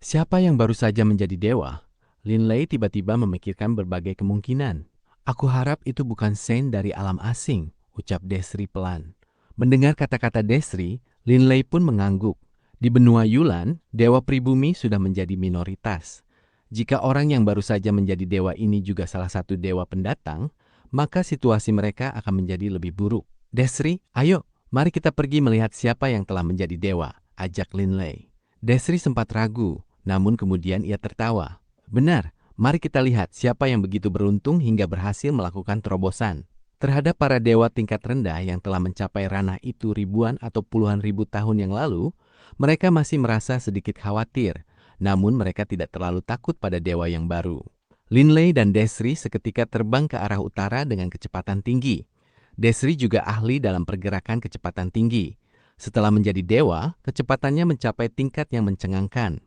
Siapa yang baru saja menjadi dewa? Linley tiba-tiba memikirkan berbagai kemungkinan. Aku harap itu bukan Saint dari alam asing, ucap Desri pelan. Mendengar kata-kata Desri, Linley pun mengangguk. Di benua Yulan, dewa pribumi sudah menjadi minoritas. Jika orang yang baru saja menjadi dewa ini juga salah satu dewa pendatang, maka situasi mereka akan menjadi lebih buruk. Desri, ayo, mari kita pergi melihat siapa yang telah menjadi dewa, ajak Linley. Desri sempat ragu, namun kemudian ia tertawa. Benar, mari kita lihat siapa yang begitu beruntung hingga berhasil melakukan terobosan. Terhadap para dewa tingkat rendah yang telah mencapai ranah itu ribuan atau puluhan ribu tahun yang lalu, mereka masih merasa sedikit khawatir, namun mereka tidak terlalu takut pada dewa yang baru. Linley dan Desri seketika terbang ke arah utara dengan kecepatan tinggi. Desri juga ahli dalam pergerakan kecepatan tinggi. Setelah menjadi dewa, kecepatannya mencapai tingkat yang mencengangkan.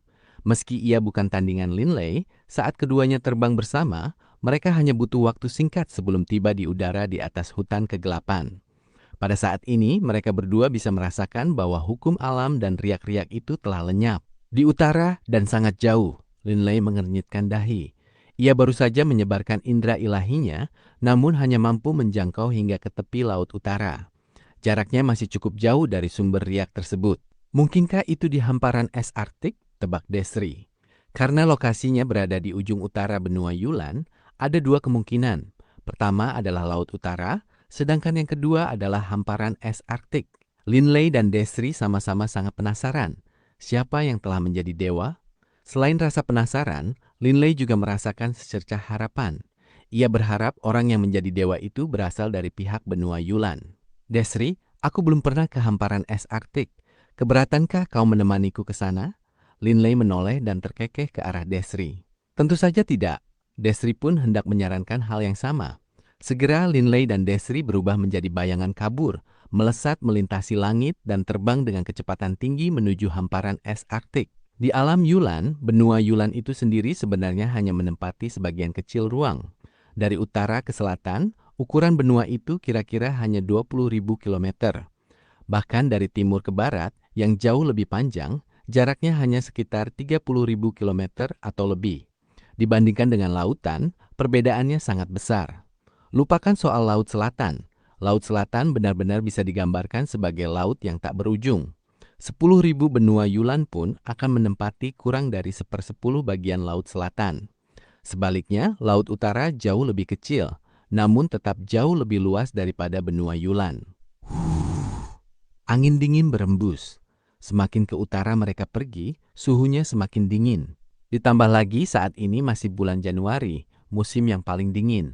Meski ia bukan tandingan Linley, saat keduanya terbang bersama, mereka hanya butuh waktu singkat sebelum tiba di udara di atas hutan kegelapan. Pada saat ini, mereka berdua bisa merasakan bahwa hukum alam dan riak-riak itu telah lenyap. Di utara dan sangat jauh, Linley mengernyitkan dahi. Ia baru saja menyebarkan indera ilahinya, namun hanya mampu menjangkau hingga ke tepi laut utara. Jaraknya masih cukup jauh dari sumber riak tersebut. Mungkinkah itu di hamparan es Arktik? Tebak Desri. Karena lokasinya berada di ujung utara benua Yulan, ada dua kemungkinan. Pertama adalah Laut Utara, sedangkan yang kedua adalah hamparan es Arktik. Linley dan Desri sama-sama sangat penasaran. Siapa yang telah menjadi dewa? Selain rasa penasaran, Linley juga merasakan secercah harapan. Ia berharap orang yang menjadi dewa itu berasal dari pihak benua Yulan. Desri, aku belum pernah ke hamparan es Arktik. Keberatankah kau menemaniku ke sana? Linley menoleh dan terkekeh ke arah Desri. Tentu saja tidak. Desri pun hendak menyarankan hal yang sama. Segera Linley dan Desri berubah menjadi bayangan kabur, melesat melintasi langit dan terbang dengan kecepatan tinggi menuju hamparan es Arktik. Di alam Yulan, benua Yulan itu sendiri sebenarnya hanya menempati sebagian kecil ruang. Dari utara ke selatan, ukuran benua itu kira-kira hanya 20.000 kilometer. Bahkan dari timur ke barat, yang jauh lebih panjang, jaraknya hanya sekitar 30.000 kilometer atau lebih. Dibandingkan dengan lautan, perbedaannya sangat besar. Lupakan soal Laut Selatan. Laut Selatan benar-benar bisa digambarkan sebagai laut yang tak berujung. 10.000 benua Yulan pun akan menempati kurang dari 1/10 bagian Laut Selatan. Sebaliknya, Laut Utara jauh lebih kecil, namun tetap jauh lebih luas daripada benua Yulan. Angin dingin berembus. Semakin ke utara mereka pergi, suhunya semakin dingin. Ditambah lagi saat ini masih bulan Januari, musim yang paling dingin.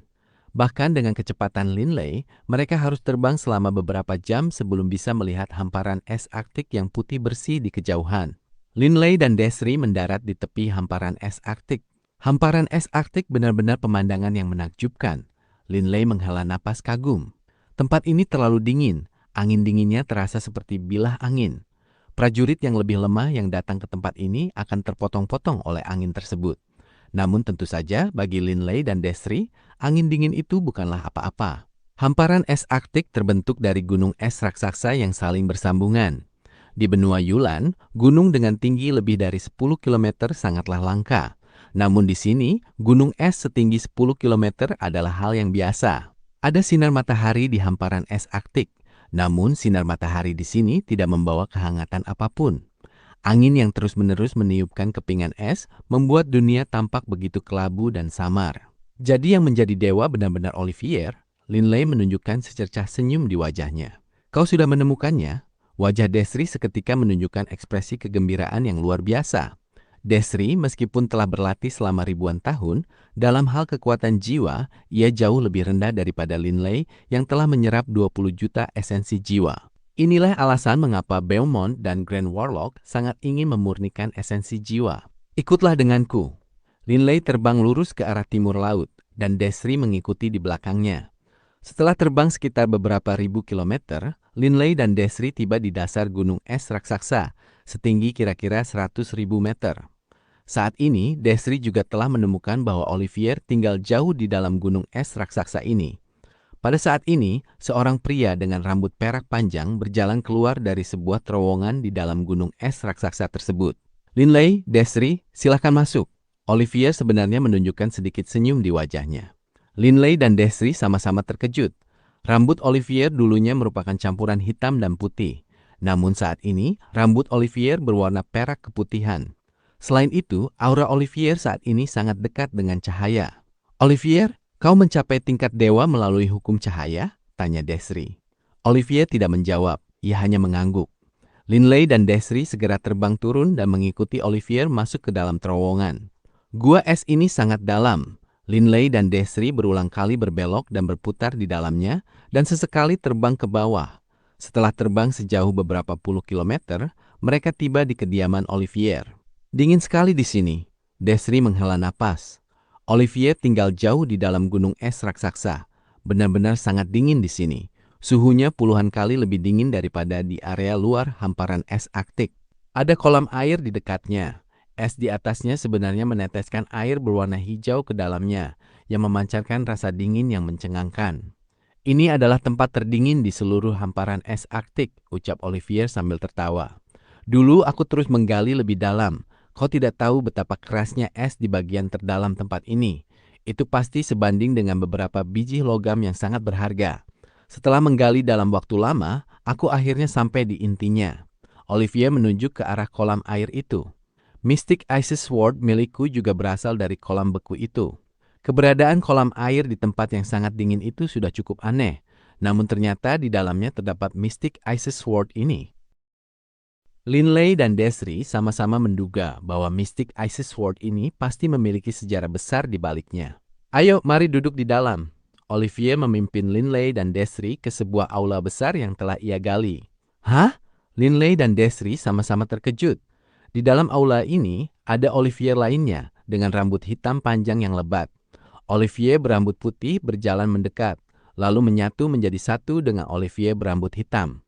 Bahkan dengan kecepatan Linley, mereka harus terbang selama beberapa jam sebelum bisa melihat hamparan es Arktik yang putih bersih di kejauhan. Linley dan Desri mendarat di tepi hamparan es Arktik. Hamparan es Arktik benar-benar pemandangan yang menakjubkan. Linley menghela napas kagum. Tempat ini terlalu dingin. Angin dinginnya terasa seperti bilah angin. Prajurit yang lebih lemah yang datang ke tempat ini akan terpotong-potong oleh angin tersebut. Namun tentu saja bagi Linley dan Desri, angin dingin itu bukanlah apa-apa. Hamparan es Arktik terbentuk dari gunung es raksasa yang saling bersambungan. Di benua Yulan, gunung dengan tinggi lebih dari 10 km sangatlah langka. Namun di sini, gunung es setinggi 10 km adalah hal yang biasa. Ada sinar matahari di hamparan es Arktik. Namun sinar matahari di sini tidak membawa kehangatan apapun. Angin yang terus-menerus meniupkan kepingan es membuat dunia tampak begitu kelabu dan samar. Jadi yang menjadi dewa benar-benar Olivier, Linley menunjukkan secercah senyum di wajahnya. Kau sudah menemukannya? Wajah Desri seketika menunjukkan ekspresi kegembiraan yang luar biasa. Desri, meskipun telah berlatih selama ribuan tahun, dalam hal kekuatan jiwa, ia jauh lebih rendah daripada Linley yang telah menyerap 20 juta esensi jiwa. Inilah alasan mengapa Beaumont dan Grand Warlock sangat ingin memurnikan esensi jiwa. Ikutlah denganku. Linley terbang lurus ke arah timur laut, dan Desri mengikuti di belakangnya. Setelah terbang sekitar beberapa ribu kilometer, Linley dan Desri tiba di dasar gunung es raksasa, setinggi kira-kira 100.000 meter. Saat ini, Desri juga telah menemukan bahwa Olivier tinggal jauh di dalam gunung es raksasa ini. Pada saat ini, seorang pria dengan rambut perak panjang berjalan keluar dari sebuah terowongan di dalam gunung es raksasa tersebut. Linley, Desri, silakan masuk. Olivier sebenarnya menunjukkan sedikit senyum di wajahnya. Linley dan Desri sama-sama terkejut. Rambut Olivier dulunya merupakan campuran hitam dan putih. Namun saat ini, rambut Olivier berwarna perak keputihan. Selain itu, aura Olivier saat ini sangat dekat dengan cahaya. Olivier, kau mencapai tingkat dewa melalui hukum cahaya? Tanya Desri. Olivier tidak menjawab, ia hanya mengangguk. Linley dan Desri segera terbang turun dan mengikuti Olivier masuk ke dalam terowongan. Gua es ini sangat dalam. Linley dan Desri berulang kali berbelok dan berputar di dalamnya dan sesekali terbang ke bawah. Setelah terbang sejauh beberapa puluh kilometer, mereka tiba di kediaman Olivier. Dingin sekali di sini. Desri menghela napas. Olivier tinggal jauh di dalam gunung es raksasa. Benar-benar sangat dingin di sini. Suhunya puluhan kali lebih dingin daripada di area luar hamparan es Arktik. Ada kolam air di dekatnya. Es di atasnya sebenarnya meneteskan air berwarna hijau ke dalamnya, yang memancarkan rasa dingin yang mencengangkan. Ini adalah tempat terdingin di seluruh hamparan es Arktik, ucap Olivier sambil tertawa. Dulu aku terus menggali lebih dalam. Kau tidak tahu betapa kerasnya es di bagian terdalam tempat ini. Itu pasti sebanding dengan beberapa biji logam yang sangat berharga. Setelah menggali dalam waktu lama, aku akhirnya sampai di intinya. Olivier menunjuk ke arah kolam air itu. Mystic Ice Sword milikku juga berasal dari kolam beku itu. Keberadaan kolam air di tempat yang sangat dingin itu sudah cukup aneh, namun ternyata di dalamnya terdapat Mystic Ice Sword ini. Linley dan Desri sama-sama menduga bahwa Mystic Ice Sword ini pasti memiliki sejarah besar di baliknya. Ayo, mari duduk di dalam. Olivier memimpin Linley dan Desri ke sebuah aula besar yang telah ia gali. Hah? Linley dan Desri sama-sama terkejut. Di dalam aula ini ada Olivier lainnya dengan rambut hitam panjang yang lebat. Olivier berambut putih berjalan mendekat, lalu menyatu menjadi satu dengan Olivier berambut hitam.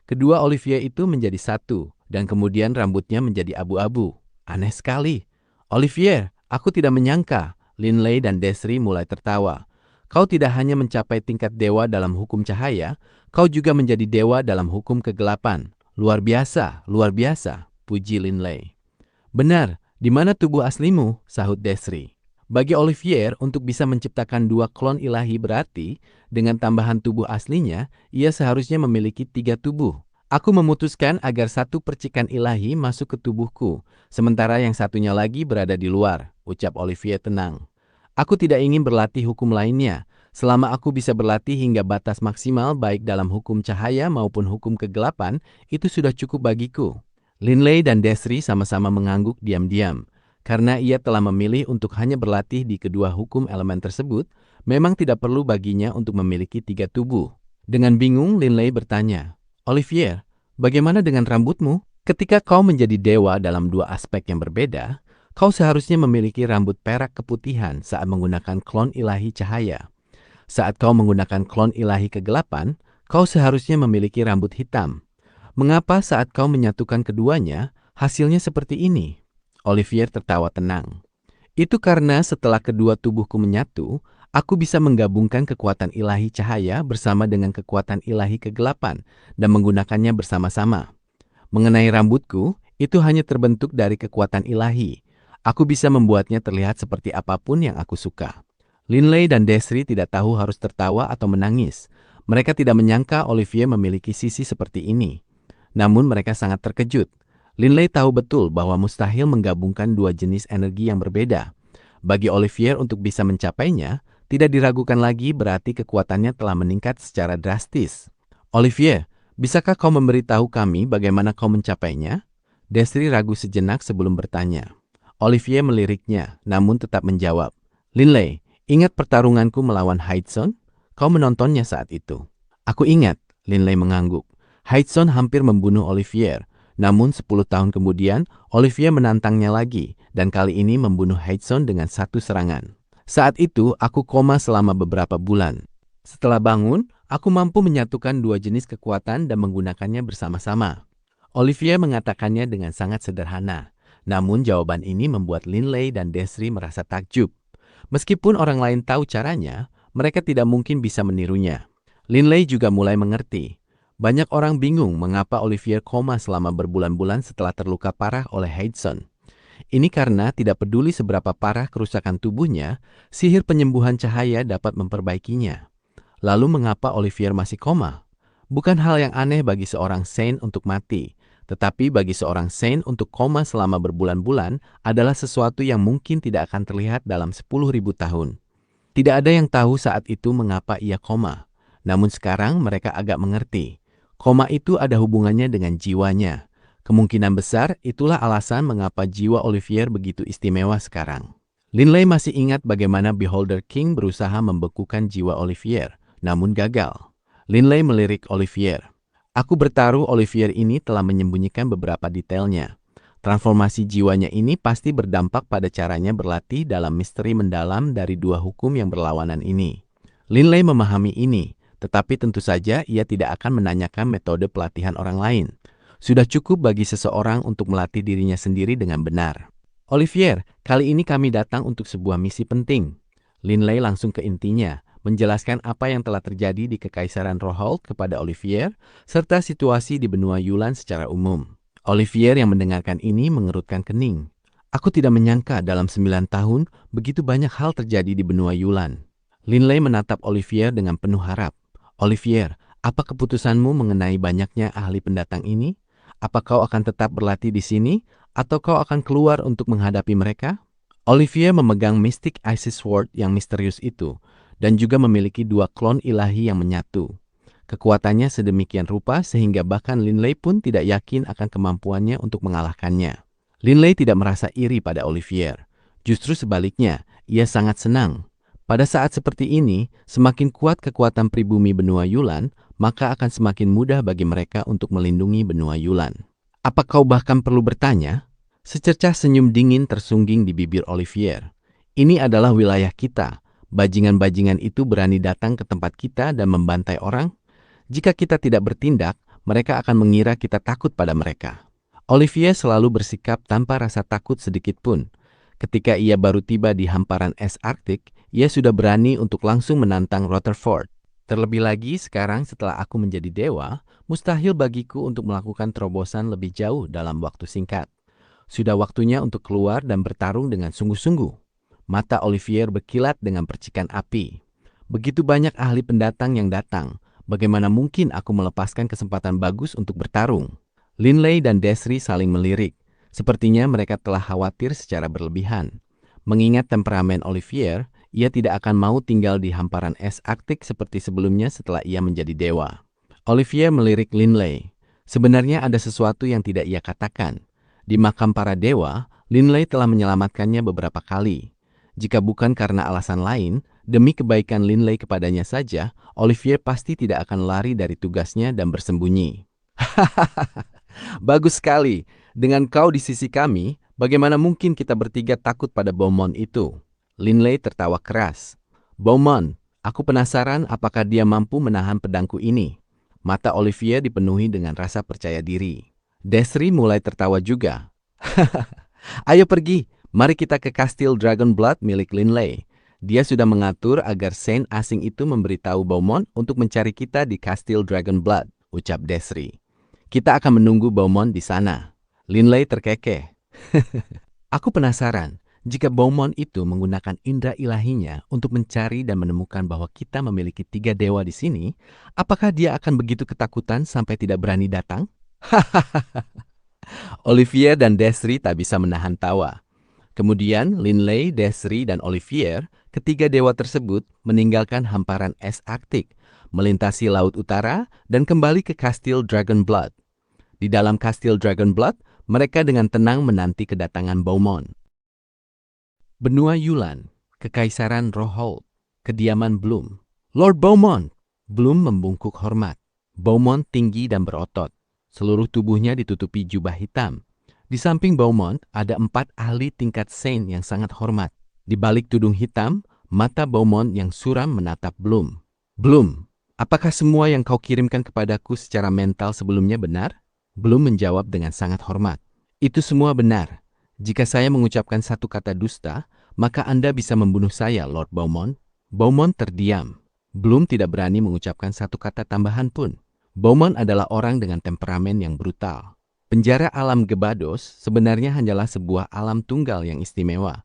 Kedua Olivier itu menjadi satu, dan kemudian rambutnya menjadi abu-abu. Aneh sekali. Olivier, aku tidak menyangka. Linley dan Desri mulai tertawa. Kau tidak hanya mencapai tingkat dewa dalam hukum cahaya, kau juga menjadi dewa dalam hukum kegelapan. Luar biasa, puji Linley. Benar, di mana tubuh aslimu? Sahut Desri. Bagi Olivier, untuk bisa menciptakan dua klon ilahi berarti, dengan tambahan tubuh aslinya, ia seharusnya memiliki 3 tubuh. Aku memutuskan agar satu percikan ilahi masuk ke tubuhku, sementara yang satunya lagi berada di luar, ucap Olivier tenang. Aku tidak ingin berlatih hukum lainnya. Selama aku bisa berlatih hingga batas maksimal baik dalam hukum cahaya maupun hukum kegelapan, itu sudah cukup bagiku. Linley dan Desri sama-sama mengangguk diam-diam. Karena ia telah memilih untuk hanya berlatih di kedua hukum elemen tersebut, memang tidak perlu baginya untuk memiliki 3 tubuh. Dengan bingung, Linley bertanya, Olivier, bagaimana dengan rambutmu? Ketika kau menjadi dewa dalam 2 aspek yang berbeda, kau seharusnya memiliki rambut perak keputihan saat menggunakan klon ilahi cahaya. Saat kau menggunakan klon ilahi kegelapan, kau seharusnya memiliki rambut hitam. Mengapa saat kau menyatukan keduanya, hasilnya seperti ini? Olivier tertawa tenang. Itu karena setelah kedua tubuhku menyatu, aku bisa menggabungkan kekuatan ilahi cahaya bersama dengan kekuatan ilahi kegelapan dan menggunakannya bersama-sama. Mengenai rambutku, itu hanya terbentuk dari kekuatan ilahi. Aku bisa membuatnya terlihat seperti apapun yang aku suka. Linley dan Desri tidak tahu harus tertawa atau menangis. Mereka tidak menyangka Olivier memiliki sisi seperti ini. Namun mereka sangat terkejut. Linley tahu betul bahwa mustahil menggabungkan 2 jenis energi yang berbeda. Bagi Olivier untuk bisa mencapainya, tidak diragukan lagi berarti kekuatannya telah meningkat secara drastis. Olivier, bisakah kau memberitahu kami bagaimana kau mencapainya? Desri ragu sejenak sebelum bertanya. Olivier meliriknya, namun tetap menjawab. Linley, ingat pertarunganku melawan Haidson? Kau menontonnya saat itu. Aku ingat, Linley mengangguk. Haidson hampir membunuh Olivier, namun 10 tahun kemudian Olivier menantangnya lagi dan kali ini membunuh Haidson dengan 1 serangan. Saat itu aku koma selama beberapa bulan. Setelah bangun, aku mampu menyatukan 2 jenis kekuatan dan menggunakannya bersama-sama. Olivier mengatakannya dengan sangat sederhana, namun jawaban ini membuat Linley dan Desri merasa takjub. Meskipun orang lain tahu caranya, mereka tidak mungkin bisa menirunya. Linley juga mulai mengerti. Banyak orang bingung mengapa Olivier koma selama berbulan-bulan setelah terluka parah oleh Haidson. Ini karena tidak peduli seberapa parah kerusakan tubuhnya, sihir penyembuhan cahaya dapat memperbaikinya. Lalu mengapa Olivier masih koma? Bukan hal yang aneh bagi seorang saint untuk mati, tetapi bagi seorang saint untuk koma selama berbulan-bulan adalah sesuatu yang mungkin tidak akan terlihat dalam 10.000 tahun. Tidak ada yang tahu saat itu mengapa ia koma. Namun sekarang mereka agak mengerti. Koma itu ada hubungannya dengan jiwanya. Kemungkinan besar itulah alasan mengapa jiwa Olivier begitu istimewa sekarang. Linley masih ingat bagaimana Beholder King berusaha membekukan jiwa Olivier, namun gagal. Linley melirik Olivier. Aku bertaruh Olivier ini telah menyembunyikan beberapa detailnya. Transformasi jiwanya ini pasti berdampak pada caranya berlatih dalam misteri mendalam dari dua hukum yang berlawanan ini. Linley memahami ini, tetapi tentu saja ia tidak akan menanyakan metode pelatihan orang lain. Sudah cukup bagi seseorang untuk melatih dirinya sendiri dengan benar. Olivier, kali ini kami datang untuk sebuah misi penting. Linley langsung ke intinya, menjelaskan apa yang telah terjadi di Kekaisaran Roholt kepada Olivier, serta situasi di benua Yulan secara umum. Olivier yang mendengarkan ini mengerutkan kening. Aku tidak menyangka dalam 9 tahun begitu banyak hal terjadi di benua Yulan. Linley menatap Olivier dengan penuh harap. Olivier, apa keputusanmu mengenai banyaknya ahli pendatang ini? Apa kau akan tetap berlatih di sini, atau kau akan keluar untuk menghadapi mereka? Olivier memegang Mystic Isis Sword yang misterius itu, dan juga memiliki 2 klon ilahi yang menyatu. Kekuatannya sedemikian rupa sehingga bahkan Linley pun tidak yakin akan kemampuannya untuk mengalahkannya. Linley tidak merasa iri pada Olivier. Justru sebaliknya, ia sangat senang. Pada saat seperti ini, semakin kuat kekuatan pribumi benua Yulan, maka akan semakin mudah bagi mereka untuk melindungi benua Yulan. Apa kau bahkan perlu bertanya? Secercah senyum dingin tersungging di bibir Olivier. Ini adalah wilayah kita. Bajingan-bajingan itu berani datang ke tempat kita dan membantai orang? Jika kita tidak bertindak, mereka akan mengira kita takut pada mereka. Olivier selalu bersikap tanpa rasa takut sedikit pun. Ketika ia baru tiba di hamparan es Arktik, ia sudah berani untuk langsung menantang Rutherford. Terlebih lagi sekarang setelah aku menjadi dewa, mustahil bagiku untuk melakukan terobosan lebih jauh dalam waktu singkat. Sudah waktunya untuk keluar dan bertarung dengan sungguh-sungguh. Mata Olivier berkilat dengan percikan api. Begitu banyak ahli pendatang yang datang. Bagaimana mungkin aku melepaskan kesempatan bagus untuk bertarung? Linley dan Desri saling melirik. Sepertinya mereka telah khawatir secara berlebihan. Mengingat temperamen Olivier, ia tidak akan mau tinggal di hamparan es Arktik seperti sebelumnya setelah ia menjadi dewa. Olivier melirik Linley. Sebenarnya ada sesuatu yang tidak ia katakan. Di makam para dewa, Linley telah menyelamatkannya beberapa kali. Jika bukan karena alasan lain, demi kebaikan Linley kepadanya saja, Olivier pasti tidak akan lari dari tugasnya dan bersembunyi. Bagus sekali. Dengan kau di sisi kami, bagaimana mungkin kita bertiga takut pada Beaumont itu? Linley tertawa keras. Beaumont, aku penasaran apakah dia mampu menahan pedangku ini. Mata Olivier dipenuhi dengan rasa percaya diri. Desri mulai tertawa juga. Ayo pergi. Mari kita ke Kastil Dragonblood milik Linley. Dia sudah mengatur agar Saint asing itu memberitahu Beaumont untuk mencari kita di Kastil Dragonblood, ucap Desri. Kita akan menunggu Beaumont di sana. Linley terkekeh. Aku penasaran, jika Beaumont itu menggunakan indera ilahinya untuk mencari dan menemukan bahwa kita memiliki 3 dewa di sini, apakah dia akan begitu ketakutan sampai tidak berani datang? Olivier dan Desri tak bisa menahan tawa. Kemudian Linley, Desri, dan Olivier, ketiga dewa tersebut meninggalkan hamparan es Arktik, melintasi Laut Utara, dan kembali ke Kastil Dragonblood. Di dalam Kastil Dragonblood, mereka dengan tenang menanti kedatangan Beaumont. Benua Yulan, Kekaisaran Roholt, kediaman Bloom. Lord Beaumont! Bloom membungkuk hormat. Beaumont tinggi dan berotot. Seluruh tubuhnya ditutupi jubah hitam. Di samping Beaumont ada 4 ahli tingkat Saint yang sangat hormat. Di balik tudung hitam, mata Beaumont yang suram menatap Bloom. Bloom, apakah semua yang kau kirimkan kepadaku secara mental sebelumnya benar? Bloom menjawab dengan sangat hormat. Itu semua benar. Jika saya mengucapkan satu kata dusta, maka Anda bisa membunuh saya, Lord Beaumont. Beaumont terdiam. Bloom tidak berani mengucapkan satu kata tambahan pun. Beaumont adalah orang dengan temperamen yang brutal. Penjara alam Gebados sebenarnya hanyalah sebuah alam tunggal yang istimewa.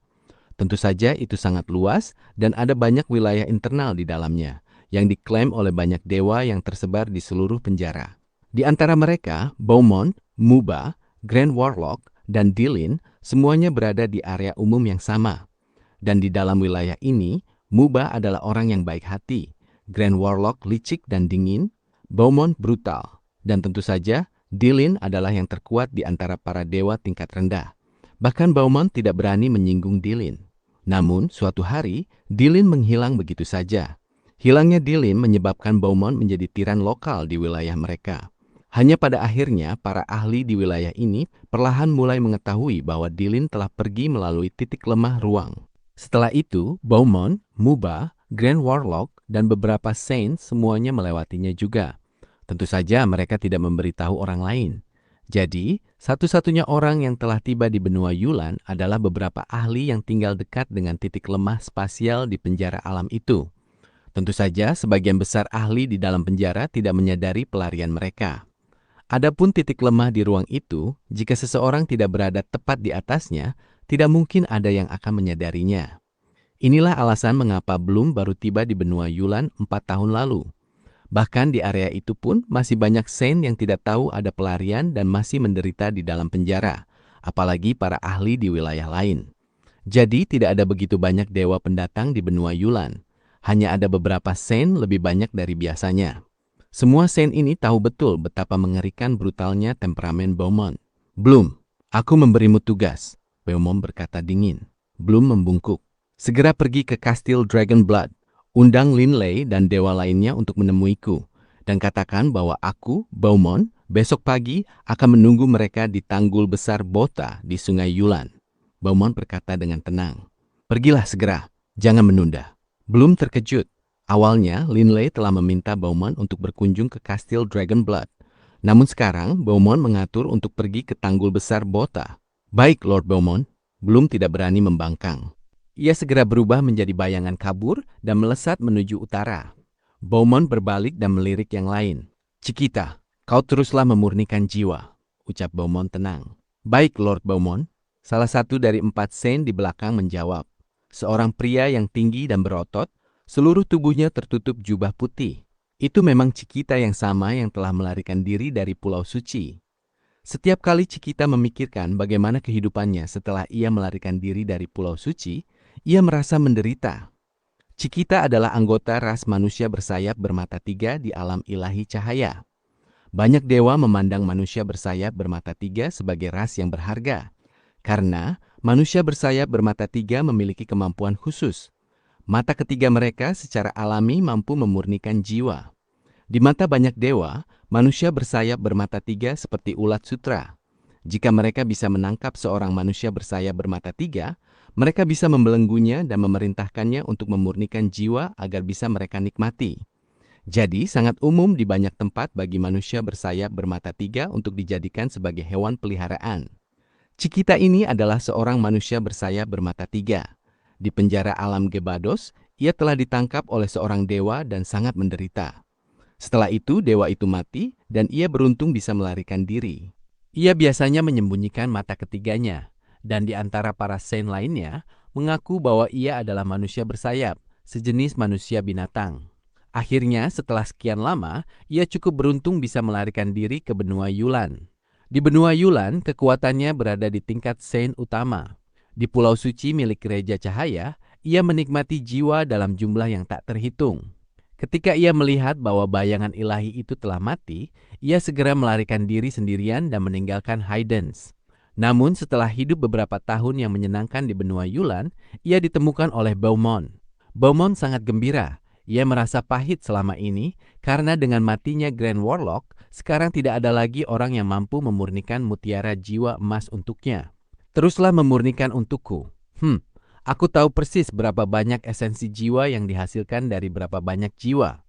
Tentu saja itu sangat luas dan ada banyak wilayah internal di dalamnya yang diklaim oleh banyak dewa yang tersebar di seluruh penjara. Di antara mereka, Beaumont, Muba, Grand Warlock, dan Dilin semuanya berada di area umum yang sama. Dan di dalam wilayah ini, Muba adalah orang yang baik hati, Grand Warlock licik dan dingin, Beaumont brutal, dan tentu saja Dilin adalah yang terkuat di antara para dewa tingkat rendah. Bahkan Beaumont tidak berani menyinggung Dilin. Namun, suatu hari, Dilin menghilang begitu saja. Hilangnya Dilin menyebabkan Beaumont menjadi tiran lokal di wilayah mereka. Hanya pada akhirnya, para ahli di wilayah ini perlahan mulai mengetahui bahwa Dilin telah pergi melalui titik lemah ruang. Setelah itu, Beaumont, Muba, Grand Warlock, dan beberapa Saint semuanya melewatinya juga. Tentu saja mereka tidak memberitahu orang lain. Jadi, satu-satunya orang yang telah tiba di benua Yulan adalah beberapa ahli yang tinggal dekat dengan titik lemah spasial di penjara alam itu. Tentu saja, sebagian besar ahli di dalam penjara tidak menyadari pelarian mereka. Adapun titik lemah di ruang itu, jika seseorang tidak berada tepat di atasnya, tidak mungkin ada yang akan menyadarinya. Inilah alasan mengapa Bloom baru tiba di benua Yulan 4 tahun lalu. Bahkan di area itu pun masih banyak Saint yang tidak tahu ada pelarian dan masih menderita di dalam penjara, apalagi para ahli di wilayah lain. Jadi tidak ada begitu banyak dewa pendatang di benua Yulan. Hanya ada beberapa Saint lebih banyak dari biasanya. Semua Saint ini tahu betul betapa mengerikan brutalnya temperamen Beaumont. Bloom, aku memberimu tugas, Beaumont berkata dingin. Bloom membungkuk. Segera pergi ke Kastil Dragonblood. Undang Linley dan dewa lainnya untuk menemuiku, dan katakan bahwa aku, Beaumont, besok pagi akan menunggu mereka di tanggul besar Bota di Sungai Yulan. Beaumont berkata dengan tenang, pergilah segera, jangan menunda. Belum terkejut. Awalnya, Linley telah meminta Beaumont untuk berkunjung ke Kastil Dragonblood. Namun sekarang, Beaumont mengatur untuk pergi ke tanggul besar Bota. Baik, Lord Beaumont, belum tidak berani membangkang. Ia segera berubah menjadi bayangan kabur dan melesat menuju utara. Beaumont berbalik dan melirik yang lain. Chiquita, kau teruslah memurnikan jiwa, ucap Beaumont tenang. Baik, Lord Beaumont. Salah satu dari 4 Saint di belakang menjawab. Seorang pria yang tinggi dan berotot, seluruh tubuhnya tertutup jubah putih. Itu memang Chiquita yang sama yang telah melarikan diri dari Pulau Suci. Setiap kali Chiquita memikirkan bagaimana kehidupannya setelah ia melarikan diri dari Pulau Suci, ia merasa menderita. Chiquita adalah anggota ras manusia bersayap bermata 3 di alam ilahi cahaya. Banyak dewa memandang manusia bersayap bermata 3 sebagai ras yang berharga, karena manusia bersayap bermata 3 memiliki kemampuan khusus. Mata ketiga mereka secara alami mampu memurnikan jiwa. Di mata banyak dewa, manusia bersayap bermata 3 seperti ulat sutra. Jika mereka bisa menangkap seorang manusia bersayap bermata 3, mereka bisa membelenggunya dan memerintahkannya untuk memurnikan jiwa agar bisa mereka nikmati. Jadi, sangat umum di banyak tempat bagi manusia bersayap bermata 3 untuk dijadikan sebagai hewan peliharaan. Chiquita ini adalah seorang manusia bersayap bermata 3. Di penjara alam Gebados, ia telah ditangkap oleh seorang dewa dan sangat menderita. Setelah itu, dewa itu mati dan ia beruntung bisa melarikan diri. Ia biasanya menyembunyikan mata ketiganya, dan di antara para Saint lainnya mengaku bahwa ia adalah manusia bersayap, sejenis manusia binatang. Akhirnya, setelah sekian lama, ia cukup beruntung bisa melarikan diri ke benua Yulan. Di benua Yulan, kekuatannya berada di tingkat Saint utama. Di Pulau Suci milik Gereja Cahaya, ia menikmati jiwa dalam jumlah yang tak terhitung. Ketika ia melihat bahwa bayangan ilahi itu telah mati, ia segera melarikan diri sendirian dan meninggalkan Highlands. Namun setelah hidup beberapa tahun yang menyenangkan di benua Yulan, ia ditemukan oleh Beaumont. Beaumont sangat gembira. Ia merasa pahit selama ini karena dengan matinya Grand Warlock, sekarang tidak ada lagi orang yang mampu memurnikan mutiara jiwa emas untuknya. Teruslah memurnikan untukku. Aku tahu persis berapa banyak esensi jiwa yang dihasilkan dari berapa banyak jiwa.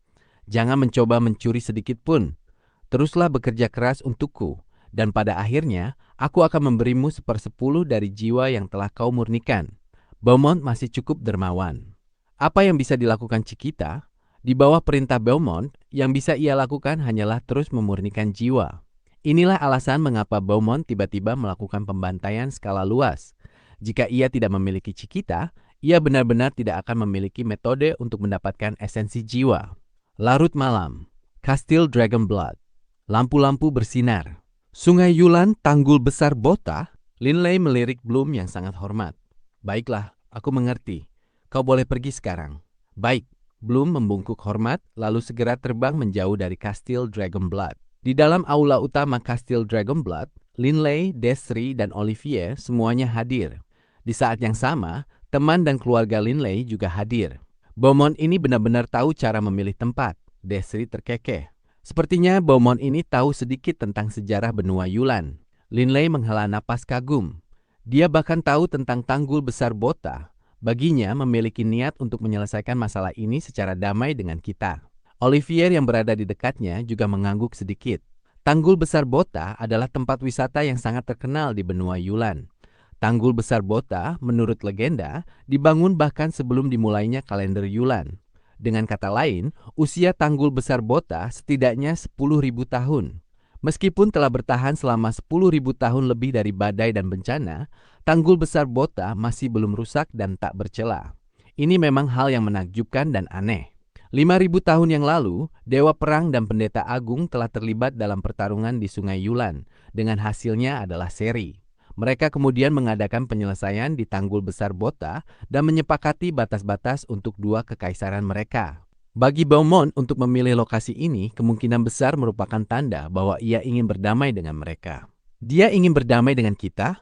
Jangan mencoba mencuri sedikit pun. Teruslah bekerja keras untukku, dan pada akhirnya aku akan memberimu 1/10 dari jiwa yang telah kau murnikan. Beaumont masih cukup dermawan. Apa yang bisa dilakukan Chiquita? Di bawah perintah Beaumont, yang bisa ia lakukan hanyalah terus memurnikan jiwa. Inilah alasan mengapa Beaumont tiba-tiba melakukan pembantaian skala luas. Jika ia tidak memiliki Chiquita, ia benar-benar tidak akan memiliki metode untuk mendapatkan esensi jiwa. Larut malam, Kastil Dragonblood, lampu-lampu bersinar. Sungai Yulan, tanggul besar Bota. Linley melirik Bloom yang sangat hormat. Baiklah, aku mengerti. Kau boleh pergi sekarang. Baik, Bloom membungkuk hormat lalu segera terbang menjauh dari Kastil Dragonblood. Di dalam aula utama Kastil Dragonblood, Linley, Desri, dan Olivier semuanya hadir. Di saat yang sama, teman dan keluarga Linley juga hadir. Beaumont ini benar-benar tahu cara memilih tempat. Desri terkekeh. Sepertinya Beaumont ini tahu sedikit tentang sejarah benua Yulan. Linley menghela napas kagum. Dia bahkan tahu tentang tanggul besar Bota. Baginya memiliki niat untuk menyelesaikan masalah ini secara damai dengan kita. Olivier yang berada di dekatnya juga mengangguk sedikit. Tanggul besar Bota adalah tempat wisata yang sangat terkenal di benua Yulan. Tanggul besar Bota, menurut legenda, dibangun bahkan sebelum dimulainya kalender Yulan. Dengan kata lain, usia tanggul besar Bota setidaknya 10.000 tahun. Meskipun telah bertahan selama 10.000 tahun lebih dari badai dan bencana, tanggul besar Bota masih belum rusak dan tak bercela. Ini memang hal yang menakjubkan dan aneh. 5.000 tahun yang lalu, Dewa Perang dan Pendeta Agung telah terlibat dalam pertarungan di Sungai Yulan, dengan hasilnya adalah seri. Mereka kemudian mengadakan penyelesaian di Tanggul Besar Bota dan menyepakati batas-batas untuk dua kekaisaran mereka. Bagi Beaumont untuk memilih lokasi ini kemungkinan besar merupakan tanda bahwa ia ingin berdamai dengan mereka. Dia ingin berdamai dengan kita?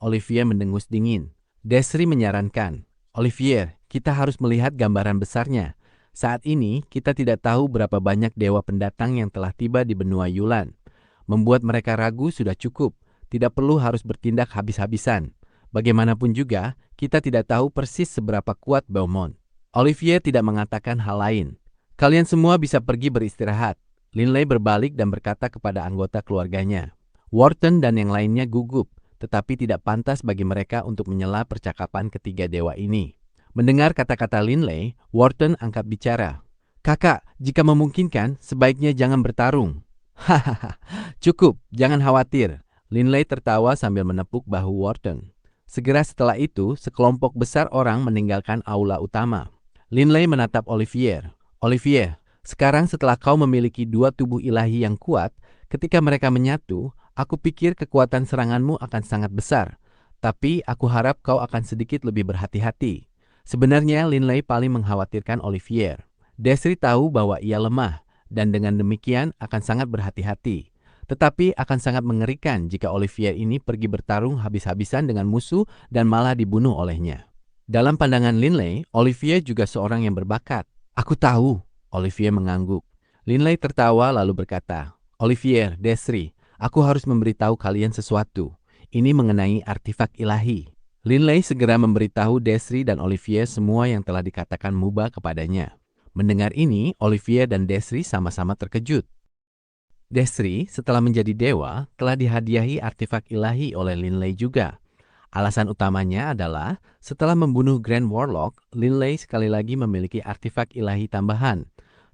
Olivier mendengus dingin. Desri menyarankan, Olivier, kita harus melihat gambaran besarnya. Saat ini, kita tidak tahu berapa banyak dewa pendatang yang telah tiba di benua Yulan. Membuat mereka ragu sudah cukup, tidak perlu harus bertindak habis-habisan. Bagaimanapun juga, kita tidak tahu persis seberapa kuat Beaumont. Olivier tidak mengatakan hal lain. Kalian semua bisa pergi beristirahat. Linley berbalik dan berkata kepada anggota keluarganya. Wharton dan yang lainnya gugup, tetapi tidak pantas bagi mereka untuk menyela percakapan ketiga dewa ini. Mendengar kata-kata Linley, Wharton angkat bicara. Kakak, jika memungkinkan, sebaiknya jangan bertarung. Hahaha, cukup, jangan khawatir. Linley tertawa sambil menepuk bahu Wharton. Segera setelah itu, sekelompok besar orang meninggalkan aula utama. Linley menatap Olivier. Olivier, sekarang setelah kau memiliki dua tubuh ilahi yang kuat, ketika mereka menyatu, aku pikir kekuatan seranganmu akan sangat besar. Tapi aku harap kau akan sedikit lebih berhati-hati. Sebenarnya Linley paling mengkhawatirkan Olivier. Desri tahu bahwa ia lemah, dan dengan demikian akan sangat berhati-hati. Tetapi akan sangat mengerikan jika Olivier ini pergi bertarung habis-habisan dengan musuh dan malah dibunuh olehnya. Dalam pandangan Linley, Olivier juga seorang yang berbakat. Aku tahu, Olivier mengangguk. Linley tertawa lalu berkata, Olivier, Desri, aku harus memberitahu kalian sesuatu. Ini mengenai artefak ilahi. Linley segera memberitahu Desri dan Olivier semua yang telah dikatakan Muba kepadanya. Mendengar ini, Olivier dan Desri sama-sama terkejut. Desri, setelah menjadi dewa, telah dihadiahi artefak ilahi oleh Linley juga. Alasan utamanya adalah, setelah membunuh Grand Warlock, Linley sekali lagi memiliki artefak ilahi tambahan.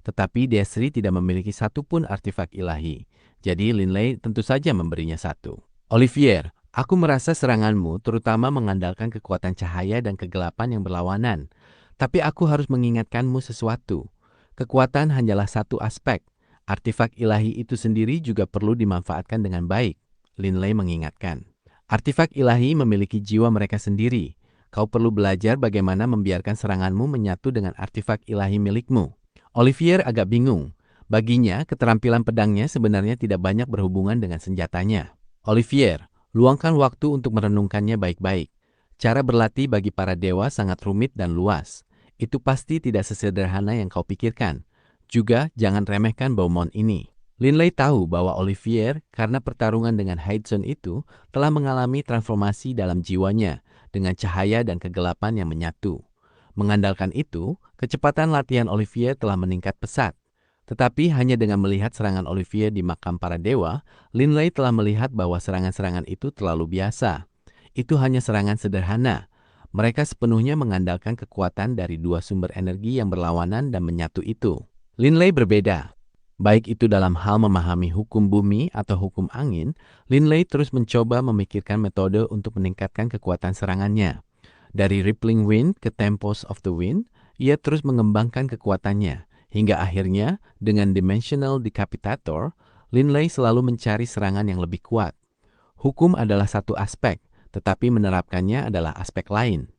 Tetapi Desri tidak memiliki satupun artefak ilahi. Jadi Linley tentu saja memberinya satu. Olivier, aku merasa seranganmu terutama mengandalkan kekuatan cahaya dan kegelapan yang berlawanan. Tapi aku harus mengingatkanmu sesuatu. Kekuatan hanyalah satu aspek. Artefak ilahi itu sendiri juga perlu dimanfaatkan dengan baik. Linley mengingatkan. Artefak ilahi memiliki jiwa mereka sendiri. Kau perlu belajar bagaimana membiarkan seranganmu menyatu dengan artefak ilahi milikmu. Olivier agak bingung. Baginya, keterampilan pedangnya sebenarnya tidak banyak berhubungan dengan senjatanya. Olivier, luangkan waktu untuk merenungkannya baik-baik. Cara berlatih bagi para dewa sangat rumit dan luas. Itu pasti tidak sesederhana yang kau pikirkan. Juga jangan remehkan Beaumont ini. Linley tahu bahwa Olivier karena pertarungan dengan Hydzon itu telah mengalami transformasi dalam jiwanya dengan cahaya dan kegelapan yang menyatu. Mengandalkan itu, kecepatan latihan Olivier telah meningkat pesat. Tetapi hanya dengan melihat serangan Olivier di makam para dewa, Linley telah melihat bahwa serangan-serangan itu terlalu biasa. Itu hanya serangan sederhana. Mereka sepenuhnya mengandalkan kekuatan dari dua sumber energi yang berlawanan dan menyatu itu. Linley berbeda. Baik itu dalam hal memahami hukum bumi atau hukum angin, Linley terus mencoba memikirkan metode untuk meningkatkan kekuatan serangannya. Dari rippling wind ke tempos of the wind, ia terus mengembangkan kekuatannya, hingga akhirnya dengan dimensional decapitator, Linley selalu mencari serangan yang lebih kuat. Hukum adalah satu aspek, tetapi menerapkannya adalah aspek lain.